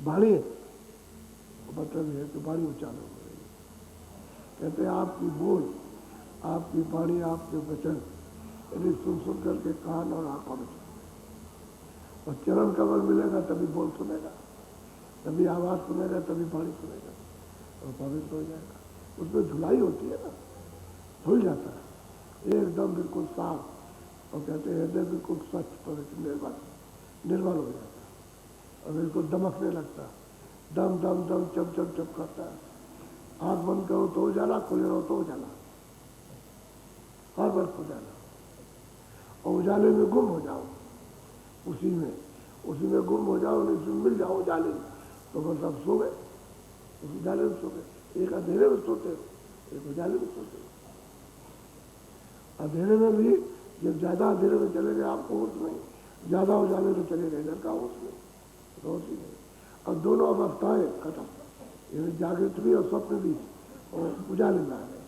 बाणी मतलब है कि बाणी उच्चारण हो रही है। कहते हैं आपकी बोल, आपकी बाणी, आपके वचन यदि सुन सुन करके कान और आंखों में और चरण कमल मिलेगा तभी बोल सुनेगा, तभी आवाज़ सुनेगा, तभी बाणी सुनेगा और पवित्र हो जाएगा। उसमें धुलाई होती है ना, धुल जाता है एकदम बिल्कुल साफ, और कहते हैं हृदय बिल्कुल स्वच्छ पवित्र निर्मल हो जाता है और बिल्कुल दमकने लगता है, दम दम दम चप चप चप करता है। आँख बंद करो तो उजाला, खुले रहो तो उजाला, हर वक्त उजाला। और उजाले में गुम हो जाओ, उसी में गुम हो जाओ, नहीं उसमें मिल जाओ उजाले में, तो बस आप सो गए, उस उजाले में सो गए। एक अंधेरे में सोते हो, एक उजाले में सोते हो। अंधेरे में भी जब ज़्यादा अंधेरे में चले गए आपको होश नहीं, ज़्यादा उजाले में चले गए घर का होश नहीं, होश ही नहीं। और दोनों अवस्थाएं खत्म, ये जागृत भी और स्वप्न भी और उजाले में आ गए।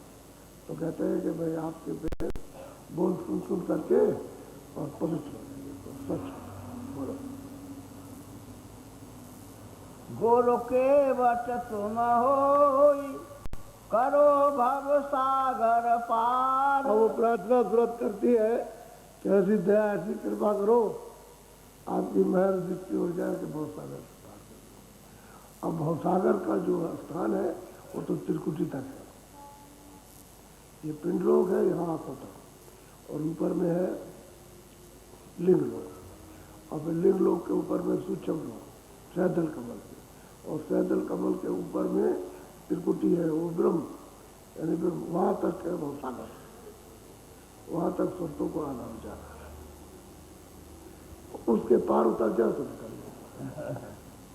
तो कहते हैं कि भाई आपके पे बोल सुन सुन करके और पवित्र हो जाएंगे, तो सच बोलो। गुरु के वच तुम होई, करो भव सागर पार। और वो प्रार्थना तुरंत करती है कि ऐसी दया ऐसी कृपा करो, आपकी महर दृष्टि हो जाए कि भवसागर से पार करो। अब भवसागर का जो स्थान है वो तो त्रिकुटी तक है, ये पिंड लोक है यहाँ आंखों तक, और ऊपर में है लिंग लोक, और फिर लिंग लोक के ऊपर में सूक्ष्म लोक सैदल कमल के, और सैदल कमल के ऊपर में त्रिकुटी है वो ब्रह्म, यानी फिर वहाँ तक है भवसागर, वहाँ तक संतों को आना हो जाना है। उसके पार उतर जाए तो निकल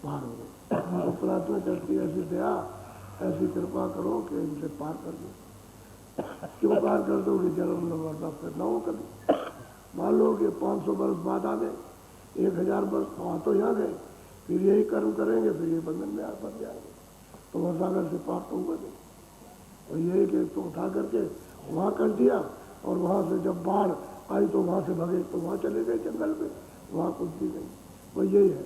पार हो गए। तो प्रार्थना करती है ऐसी दया ऐसी कृपा करो कि इनसे पार कर दो। क्यों पार कर दो कि जन्म न मरना फिर न हो कभी। मान लो कि 500 वर्ष बाद आ गए, 1000 वर्ष वहाँ तो यहाँ गए, फिर यही कर्म करेंगे, फिर ये बंधन में बन जाएंगे, तो वह सागर से पार तो होगा नहीं। और यही कि तो उठा करके वहाँ कर दिया, और वहाँ से जब बाढ़ आई तो वहाँ से भगे, तो वहाँ चले गए जंगल में, वहाँ कुछ भी नहीं। वह यही है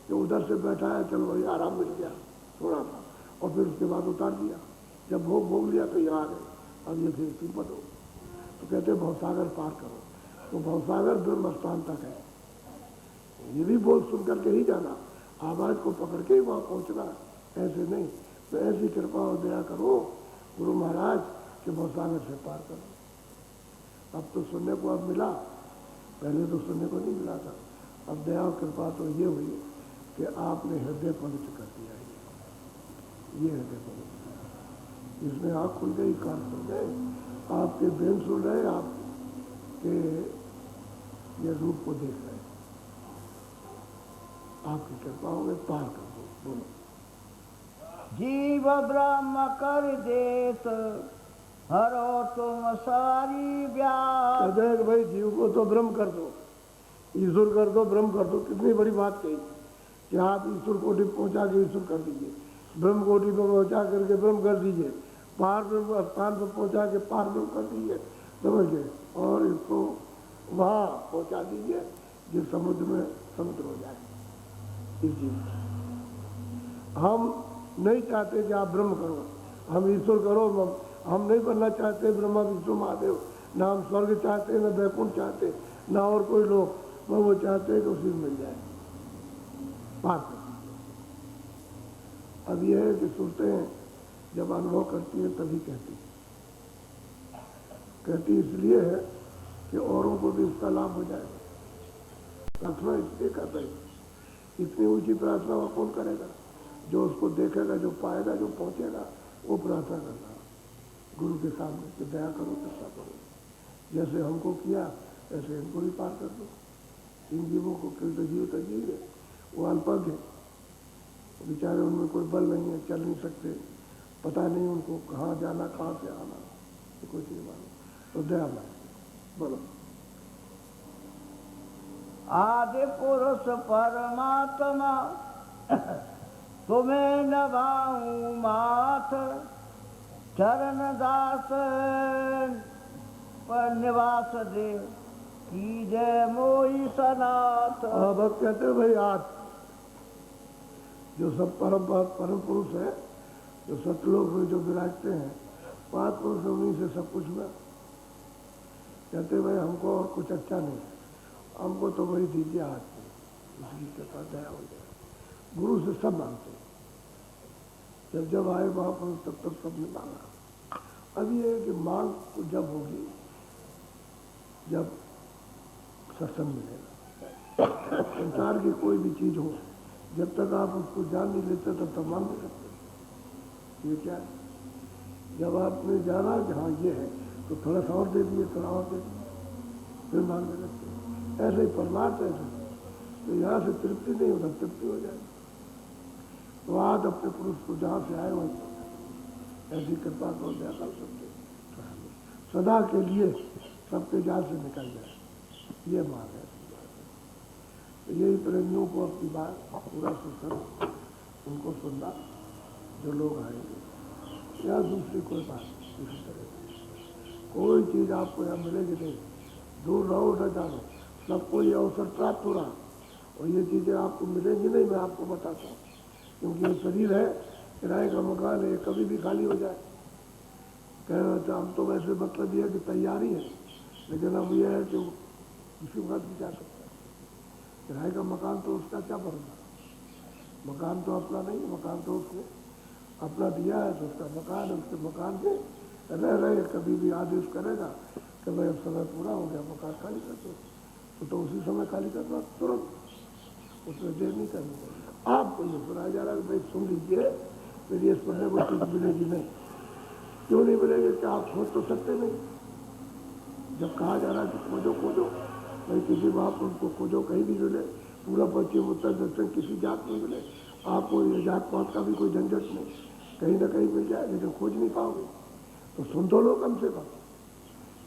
कि उधर से बैठा है, चलो वही आराम मिल गया थोड़ा सा, और फिर उसके बाद उतार दिया, जब भोग लिया तो यहाँ आ गए, अब ये फिर तिब्बत हो। तो कहते हैं भवसागर पार करो, तो भवसागर ब्रह्म स्थान तक है, ये भी बोल सुन करके ही जाना, आवाज़ को पकड़ के ही वहाँ पहुँचना, ऐसे नहीं। तो ऐसी कृपा और दया करो गुरु महाराज कि भवसागर से पार करो। अब तो सुनने को अब मिला, पहले तो सुनने को नहीं मिला था। अब दया और कृपा तो ये हुई कि आपने हृदय पवित्र कर दिया, ये हृदय पवित्र, इसमें आँख खुल गई, कान खुल गए, आपके बेन सुन रहे, आपके ये रूप को देख रहे, आपकी कृपा हो गई, पार कर दो। बोलो। जीव ब्रह्म कर देत, हरो तुम सारी व्यास। कहते हैं कि भाई जीव को तो ब्रह्म कर दो, ईश्वर कर दो, ब्रह्म कर दो। कितनी बड़ी बात कही कि आप ईश्वर कोटि पहुंचा के ईश्वर कर दीजिए, ब्रह्म कोटि पर पहुंचा करके ब्रह्म कर दीजिए, पार ब्रह्म स्थान पर पहुंचा के पार ब्रह्म कर दीजिए, समझिए, और इसको वहाँ पहुंचा दीजिए जिस समुद्र में समुद्र हो जाए इस जीव। हम नहीं चाहते कि आप ब्रह्म करो, हम ईश्वर करो। हम नहीं बनना चाहते ब्रह्मा विष्णु महादेव, ना हम स्वर्ग चाहते, ना वैकुंठ चाहते, ना और कोई लोग, वो चाहते हैं कि उसी में मिल जाए, पार कर। अब यह है कि सुनते हैं, जब अनुभव करती है तभी कहती इसलिए है कि औरों को भी इसका लाभ हो जाएगा। प्रार्थना इसलिए करते हैं, इतनी ऊंची प्रार्थना वो कौन करेगा? जो उसको देखेगा, जो पाएगा, जो पहुंचेगा, वो प्रार्थना करना गुरु के सामने कि दया करो, कृपा करो, जैसे हमको किया ऐसे इनको भी पार कर दो। इन जीवों को कृत जीव बाल पग है, बेचारे उनमें कोई बल नहीं है, चल नहीं सकते, पता नहीं उनको कहाँ जाना कहाँ से आना, तो कुछ नहीं मालूम, तो दया मांगे। बोलो। आदि पुरुष परमात्मा तुम्हें नभाऊं माथ, चरण दास पर निवास दे की जय मोई सनाथ। अब कहते हैं भाई आज जो सब परम पुरुष है, जो सतलोक में जो विराजते हैं, पांच पुरुष उन्हीं से सब कुछ हुआ। कहते भाई हमको और कुछ अच्छा नहीं, हमको तो वही दीजिए हाथ में, उसकी कृपा दया हो जाए। गुरु से सब मांगते हैं, जब जब आए महापुरुष तब तक सबने मांगा। अब ये है कि मांग तो जब होगी जब सत्संग मिलेगा। संसार की कोई भी चीज हो, जब तक आप उसको जान नहीं लेते तब तक मांग नहीं सकते। ये क्या है, जब आपने जाना कि हाँ ये है तो थोड़ा सा और दे दिए, थोड़ा और दे दिए, फिर मांगने लगते। ऐसे ही परमार्थ ऐसे, तो यहाँ से तृप्ति नहीं होता, तृप्ति हो जाए तो आज अपने पुरुष को जहाँ से आए वहीं ऐसी कृपा को दया कर सकते, सदा के लिए सबके जाल से निकल जाए, ये मांग है। तो यही प्रेमियों को अपनी बात पूरा सुन, उनको सुनना जो लोग आएंगे, या दूसरी कोई बात किसी तरह की कोई चीज़ आपको यहाँ मिलेगी नहीं, दूर रहो न जानो, सबको ये अवसर प्राप्त हो रहा, और ये चीज़ें आपको मिलेंगी नहीं, मैं आपको बताता हूँ। क्योंकि ये शरीर है, किराए का मकान है, कभी भी खाली हो जाए। कह रहे थे हम तो वैसे मतलब ये है कि तैयारी है, लेकिन अब यह है कि किसी वक्त भी जा सकता है। किराए का मकान तो उसका क्या भरना, मकान तो अपना नहीं, मकान तो उसने अपना दिया है, तो उसका मकान है, उसके मकान के रह रहे, कभी भी आदेश करेगा कि भाई अब समय पूरा हो गया, मकान खाली कर दो, तो उसी समय खाली करना तुरंत, उसमें देर नहीं करनी चाहिए। आपको ये सुनाया जा रहा है कि भाई सुन लीजिए, फिर ये सुनने को चीज मिलेगी नहीं। क्यों नहीं मिलेगी, क्या आप खोज तो सकते नहीं। जब कहा जा रहा है कि खोजो खोजो, भाई किसी बात उनको खोजो, कहीं भी मिले, पूरा पश्चिम उत्तर दक्षिण किसी जात में मिले, आपको ये जात पात का भी कोई झंझट नहीं, कहीं ना कहीं मिल जाए, लेकिन खोज नहीं पाओगे। तो सुन तो लो कम से कम,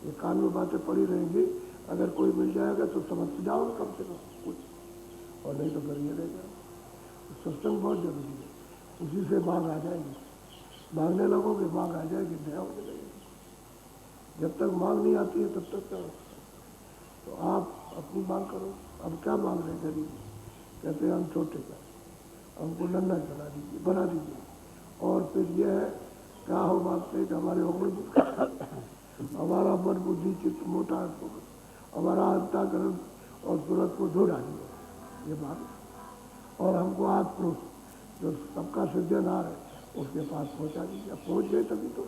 ये कान में बातें पड़ी रहेंगी, अगर कोई मिल जाएगा तो समझ जाओ कम से कम कुछ, और नहीं तो फिर ये रहेगा। सत्संग बहुत जरूरी है, उसी से मांग आ जाएगी, मांगने लगोगे मांग आ जाएगी, दया होने लगेगी। जब तक मांग नहीं आती है तब तक क्या होता है। तो आप अपनी मांग करो। अब क्या मांग रहे हैं गरीब, कहते हैं हम छोटे का, हमको नन्हा बना दीजिए। और फिर यह है क्या हो मांगते हैं कि हमारे हमारा मन बुद्धि चित्त मोटा हमारा अंतःकरण और सूरत को धो डालिए, ये बात। और हमको आज पुरुष जो सबका सृजनहार है उसके पास पहुंचा दीजिए। अब पहुंच गए तभी तो,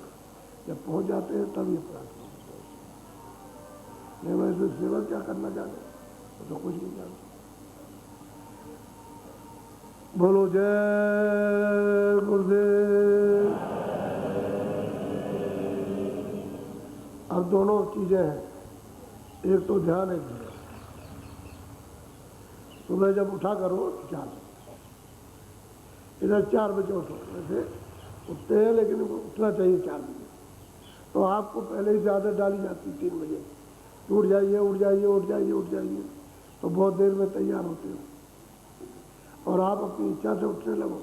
जब पहुंच जाते हैं तब ये प्रार्थना होती है। नहीं वैसे सेवा क्या करना जाने, तो कुछ नहीं जानते। बोलो जय गुरुदेव। अब दोनों चीजें हैं, एक तो ध्यान, एक ध्यान। सुबह जब उठा करो ध्यान, इधर 4 बजे उठो, वैसे उठते हैं लेकिन उठना चाहिए 4 बजे, तो आपको पहले ही से आदत डाली जाती 3 बजे, उठ जाइए उठ जाइए उठ जाइए उठ जाइए, तो बहुत देर में तैयार होते हो। और आप अपनी इच्छा से उठने लगो,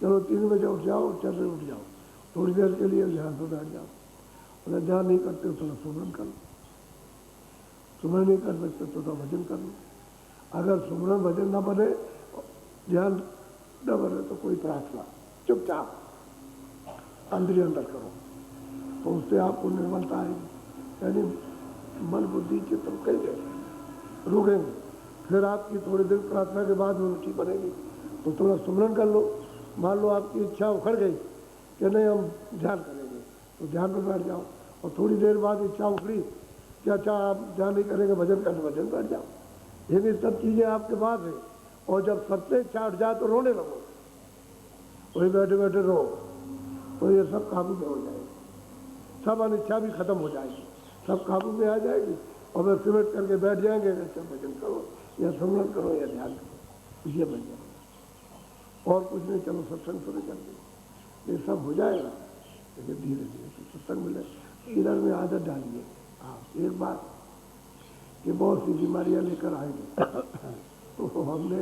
चलो 3 बजे उठ जाओ, इच्छा से उठ जाओ, थोड़ी देर के लिए ध्यान से बैठ जाओ। अगर ध्यान नहीं करते हो थोड़ा सुमरन कर लो, सुमरन नहीं कर सकते तो भजन कर लो। अगर सुमरन भजन न बने, ध्यान न बने, तो कोई प्रार्थना चुपचाप अंदर ही अंदर करो, तो उससे आपको निर्मलता आएगी। यानी मन बुद्धि चित्त कहीं रुकेंगे, फिर आपकी थोड़ी देर प्रार्थना के बाद रुचि बनेगी, तो थोड़ा सुमरन कर लो। मान लो आपकी इच्छा उखड़ गई कि नहीं हम ध्यान करेंगे, तो ध्यान में बैठ जाओ। और थोड़ी देर बाद इच्छा उखड़ी कि अच्छा आप ध्यान नहीं करेंगे, भजन करने, भजन बैठ जाओ। ये भी सब चीज़ें आपके पास है। और जब सबसे इच्छा उठ जाए तो रोने लगो, वही बैठे बैठे रो, तो ये सब काबू में हो जाएगी, सब अनिच्छा भी खत्म हो जाएगी, सब काबू में आ जाएगी। और फिर सिमट करके बैठ जाएंगे, अच्छा भजन करो या सुमरन करो या ध्यान करो, ये बन जाएगा। और कुछ नहीं, चलो सत्संग सुने चलते, ये सब हो जाएगा। लेकिन धीरे धीरे सत्संग मिले, इधर में आदत डालिए आप। एक बार कि बहुत सी बीमारियां लेकर आएंगे तो हमने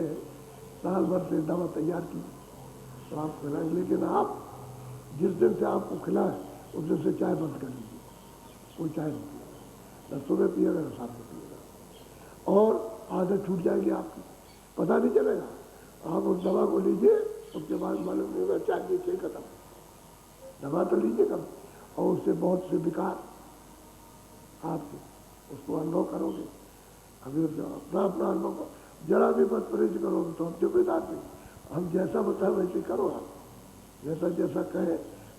साल भर से दवा तैयार की तो आप खिलाएंगे, लेकिन आप जिस दिन से आपको खिलाए उस दिन से चाय बंद कर लीजिए, कोई चाय नहीं पिएगा, न सुबह पिएगा न शाम को पिएगा, और आदत छूट जाएगी आपकी, पता नहीं चलेगा। आप उस दवा को लीजिए, उसके बाद मालूम नहीं होगा चाय पीछे खत्म। दवा तो लीजिए कम, और उससे बहुत से विकार आपके, उसको अनुभव करोगे। अभी अपना अपना अनुभव को जरा भी मत परहेज करोगे तो हम जिम्मेदार नहीं, हम जैसा बताए वैसे करो, आप जैसा जैसा कहे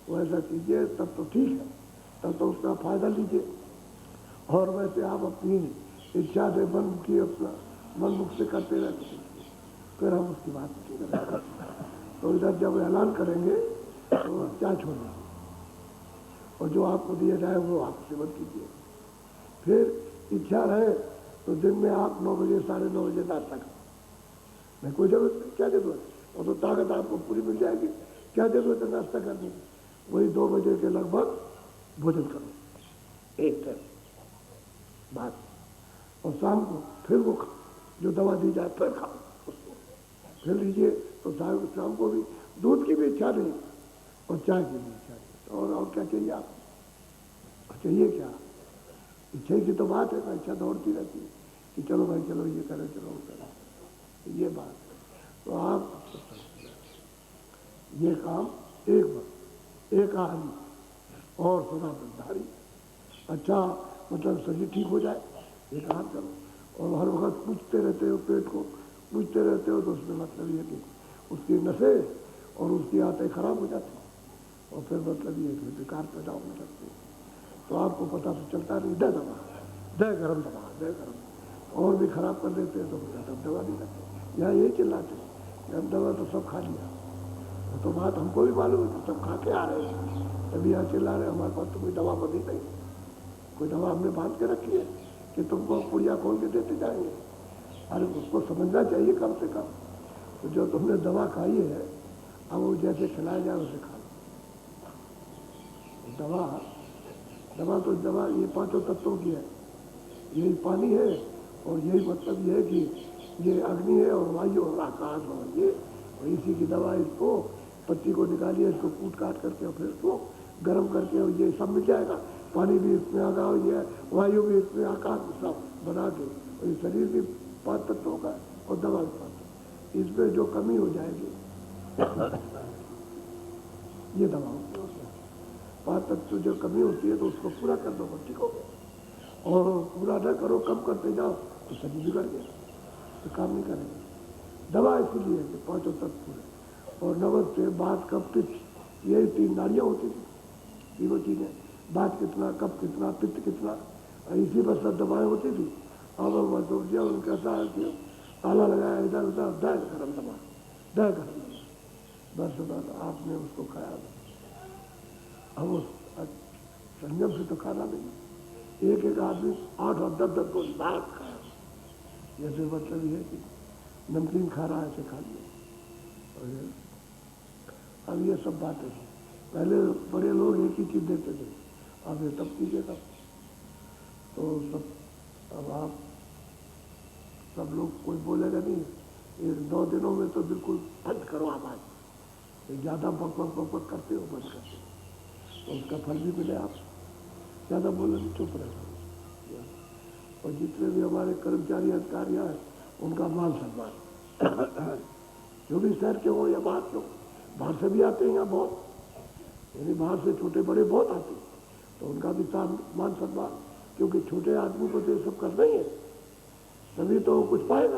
वैसा कीजिए, तब तो ठीक है, तब तो उसका फायदा लीजिए। और वैसे आप अपनी इच्छा से मन की अपना मन मुख से करते रहते, फिर हम उसकी बात नहीं करेंगे। तो इधर जब ऐलान करेंगे तो क्या छोड़ेंगे, और जो आपको दिया जाए वो आप सेवन कीजिए। फिर इच्छा रहे तो दिन में आप 9 बजे 9:30 बजे नाश्ता करो, नहीं कोई जरूरत नहीं, क्या जरूरत, और तो ताकत आपको पूरी मिल जाएगी, क्या जरूरत है नाश्ता करने की। वही 2 बजे के लगभग भोजन करो, एक टाइम बात, और शाम को फिर वो खाओ जो दवा दी जाए, फिर खाओ उसको, फिर लीजिए। तो शाम को भी दूध की भी इच्छा नहीं और चाय की भी इच्छा नहीं, और क्या चाहिए आपको, चाहिए क्या, इच्छा की तो बात है ना, इच्छा दौड़ती रहती है कि चलो भाई चलो ये करें, चलो वो करें, ये बात है। तो आप ये काम एक बार एक आहारी और सनातनधारी, अच्छा मतलब शरीर ठीक हो जाए, ये काम करो। और हर वक्त पूछते रहते हो, पेट को पूछते रहते हो, तो उसमें मतलब ये कि उसकी नसें और उसकी आंतें खराब हो जाती, और फिर मतलब ये कि विकार पैदा होने लगते हैं। तो आपको पता तो चलता नहीं, दे दवा, दे गरम दवा, दे गरम, और भी खराब कर देते हैं, तो तब दवा नहीं लगती। यहाँ यही चिल्लाते कि हम दवा तो सब खा लिया, तो बात हमको भी मालूम है कि सब खा के आ रहे हैं, तभी यहाँ चिल्ला रहे हमारे पास तो कोई दवा बनी नहीं, कोई दवा हमने बांध के रखी है कि तुमको पुड़िया खोल के देते जाएंगे। अरे उसको समझना चाहिए कम से कम, तो जो तुमने दवा खाई है अब वो जैसे खिलाया जाए वैसे खा लो। दवा तो दवा ये 5 तत्वों की है, यही पानी है, और यही मतलब ये है कि ये अग्नि है और वायु और आकाश, और ये और इसी की दवा, इसको पत्ती को निकालिए, इसको कूट काट करके और फिर इसको गर्म करके, और ये सब मिल जाएगा, पानी भी इसमें आगा, ये वायु भी इसमें, आकाश भी, सब बना के, और ये शरीर भी 5 तत्वों का है और दवा भी 5 तत्व, इसमें जो कमी हो जाएगी ये दवा होती है, 5 तत्व जो कमी होती है तो उसको पूरा कर दो, ठीक हो गया। और पूरा न करो, कम करते जाओ तो शरीर बिगड़ गया, तो काम नहीं करेंगे। दवा इसीलिए है कि 5 तत्व है। और नवद से बात, कब, पित्त, ये 3 नाड़ियाँ होती थी, तीनों चीजें, बात कितना, कब कितना, पित्त कितना, इसी पर सब दवाएं होती थी। अब उनका ताला लगाया इधर उधर, दे गरम दवा, दे गरम दवा, बस आपने उसको खाया। अब उस संयम से तो खाना नहीं, एक एक आदमी 8 और 10 को बात खाया, जैसे मतलब ये कि नमकीन खा रहा है ऐसे खा लिया। अब ये सब बातें हैं, पहले बड़े लोग एक ही चीज देते थे, अब ये तब कीजिए तब तो सब, अब आप सब लोग कोई बोलेगा नहीं, 1-2 दिनों में तो बिल्कुल बंद करो आवाज, ज़्यादा बक करते हो, बंद करते हो, तो उसका फल भी मिले। आप ज़्यादा बोले चुप रहे, और जितने भी हमारे कर्मचारी अधिकारी हैं उनका मान सम्मान, जो भी शहर के हो या बाहर के हो, बाहर से भी आते हैं यहाँ बहुत, यानी बाहर से छोटे बड़े बहुत आते हैं, तो उनका भी मान सम्मान, क्योंकि छोटे आदमी को तो ये सब करना ही है, तभी तो कुछ पाएगा,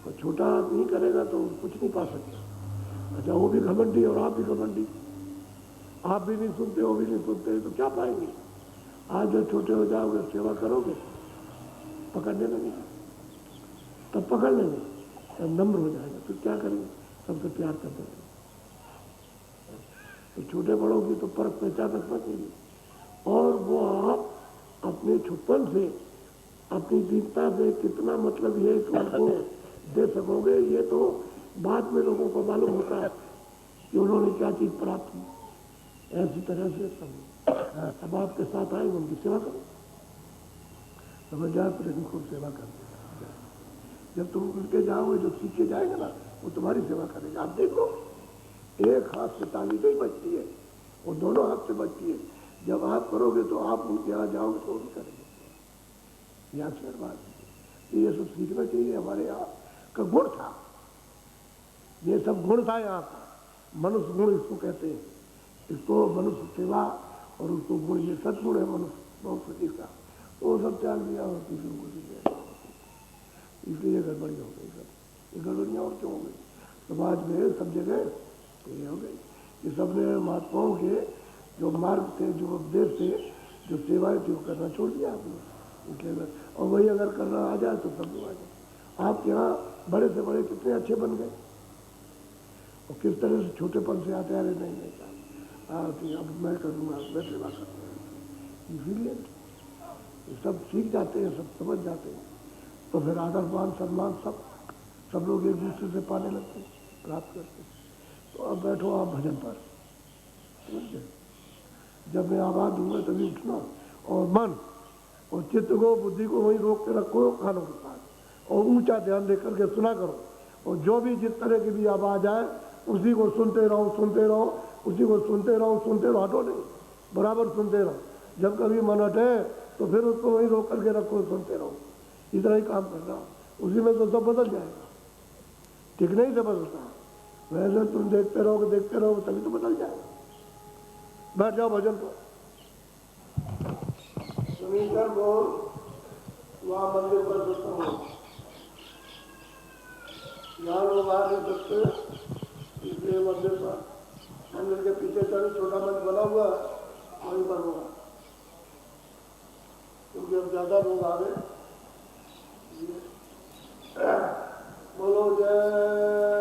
और छोटा नहीं करेगा तो कुछ नहीं पा सकता। अच्छा वो भी घमंडी और आप भी घमंडी, आप भी नहीं सुनते, वो भी नहीं सुनते, तो क्या पाएंगे। आज जब छोटे हो जाओगे, सेवा करोगे, पकड़ने लगेंगे, तब पकड़ लेंगे, तब नम्र हो जाएगा, फिर क्या करेंगे, सबसे प्यार कर देंगे। तो छोटे बड़ों की तो परख पहचान रखना चाहिए, और वो आप अपने छुपन से, अपनी दीनता से कितना मतलब ये कि उनको दे सकोगे, ये तो बाद में लोगों को मालूम होता है कि उन्होंने क्या चीज़ प्राप्त की। ऐसी तरह से सब आपके साथ आए, उनकी सेवा करो, समझ जाए, प्रेम को सेवा करते। जब तुम उनके जाओगे, जो सीख के जाएंगे ना, वो तुम्हारी सेवा करेंगे। आप देख लो, एक हाथ से ताली नहीं बजती है, वो दोनों हाथ से बजती है। जब आप करोगे तो आप उनके यहाँ जाओगे तो वो भी करेंगे। यह आशीर्वाद, ये सब सीखना चाहिए। हमारे यहाँ का गुण था, ये सब गुण था यहाँ का, मनुष्य गुण इसको कहते हैं। इसको मनुष्य सेवा और उसको गुण, ये सदगुण है मनुष्य का। तो वो सब त्याग दिया और किसी को दिया, इसलिए गड़बड़ी हो गई। सब ये गड़बड़ियाँ और क्यों हो गई समाज में, सब जगह ये हो गई। ये सब ने महात्माओं के जो मार्ग थे, जो उपदेश थे, जो सेवाएं थी, वो करना छोड़ दिया आपने। इसलिए और वही अगर करना आ जाए तो सब लोग आ जाए। आपके यहाँ बड़े से बड़े कितने अच्छे बन गए, और किस तरह से छोटेपन से आते आ रहे, नहीं अब मैं करूँगा, मैं सेवा करूँगा। इसीलिए सब सीख जाते हैं, सब समझ जाते हैं, तो फिर आदर मान सम्मान सब लोग एक दूसरे से पाने लगते हैं, प्राप्त करते हैं। तो अब बैठो आप भजन पर, समझे? जब मैं आवाज दूंगा तभी उठना, और मन और चित्त को, बुद्धि को वहीं रोक के रखो कानों के पास, और ऊंचा ध्यान दे करके सुना करो। और जो भी जिस तरह की भी आवाज आए, उसी को सुनते रहो, सुनते रहो, उसी को सुनते रहो, सुनते रहो, हटो नहीं, बराबर सुनते रहो। जब कभी मन हटे तो फिर उसको वहीं रोक करके रखो, सुनते रहो। इतना ही काम करना, उसी में तो सब बदल जाएगा। ठीक नहीं से बदलता, वैसे तुम देखते रहोगे तभी तो बदल जाएगा। बैठ जाओ भजन पर, सुनीकर बोल, वहाँ मंदिर पर सुनता हूँ, यहाँ लोग आ नहीं सकते, इसलिए मंदिर पर, मंदिर के पीछे चलो, छोटा मंच बना हुआ वहीं पर होगा, क्योंकि अब ज्यादा लोग आ गए। बोलो जय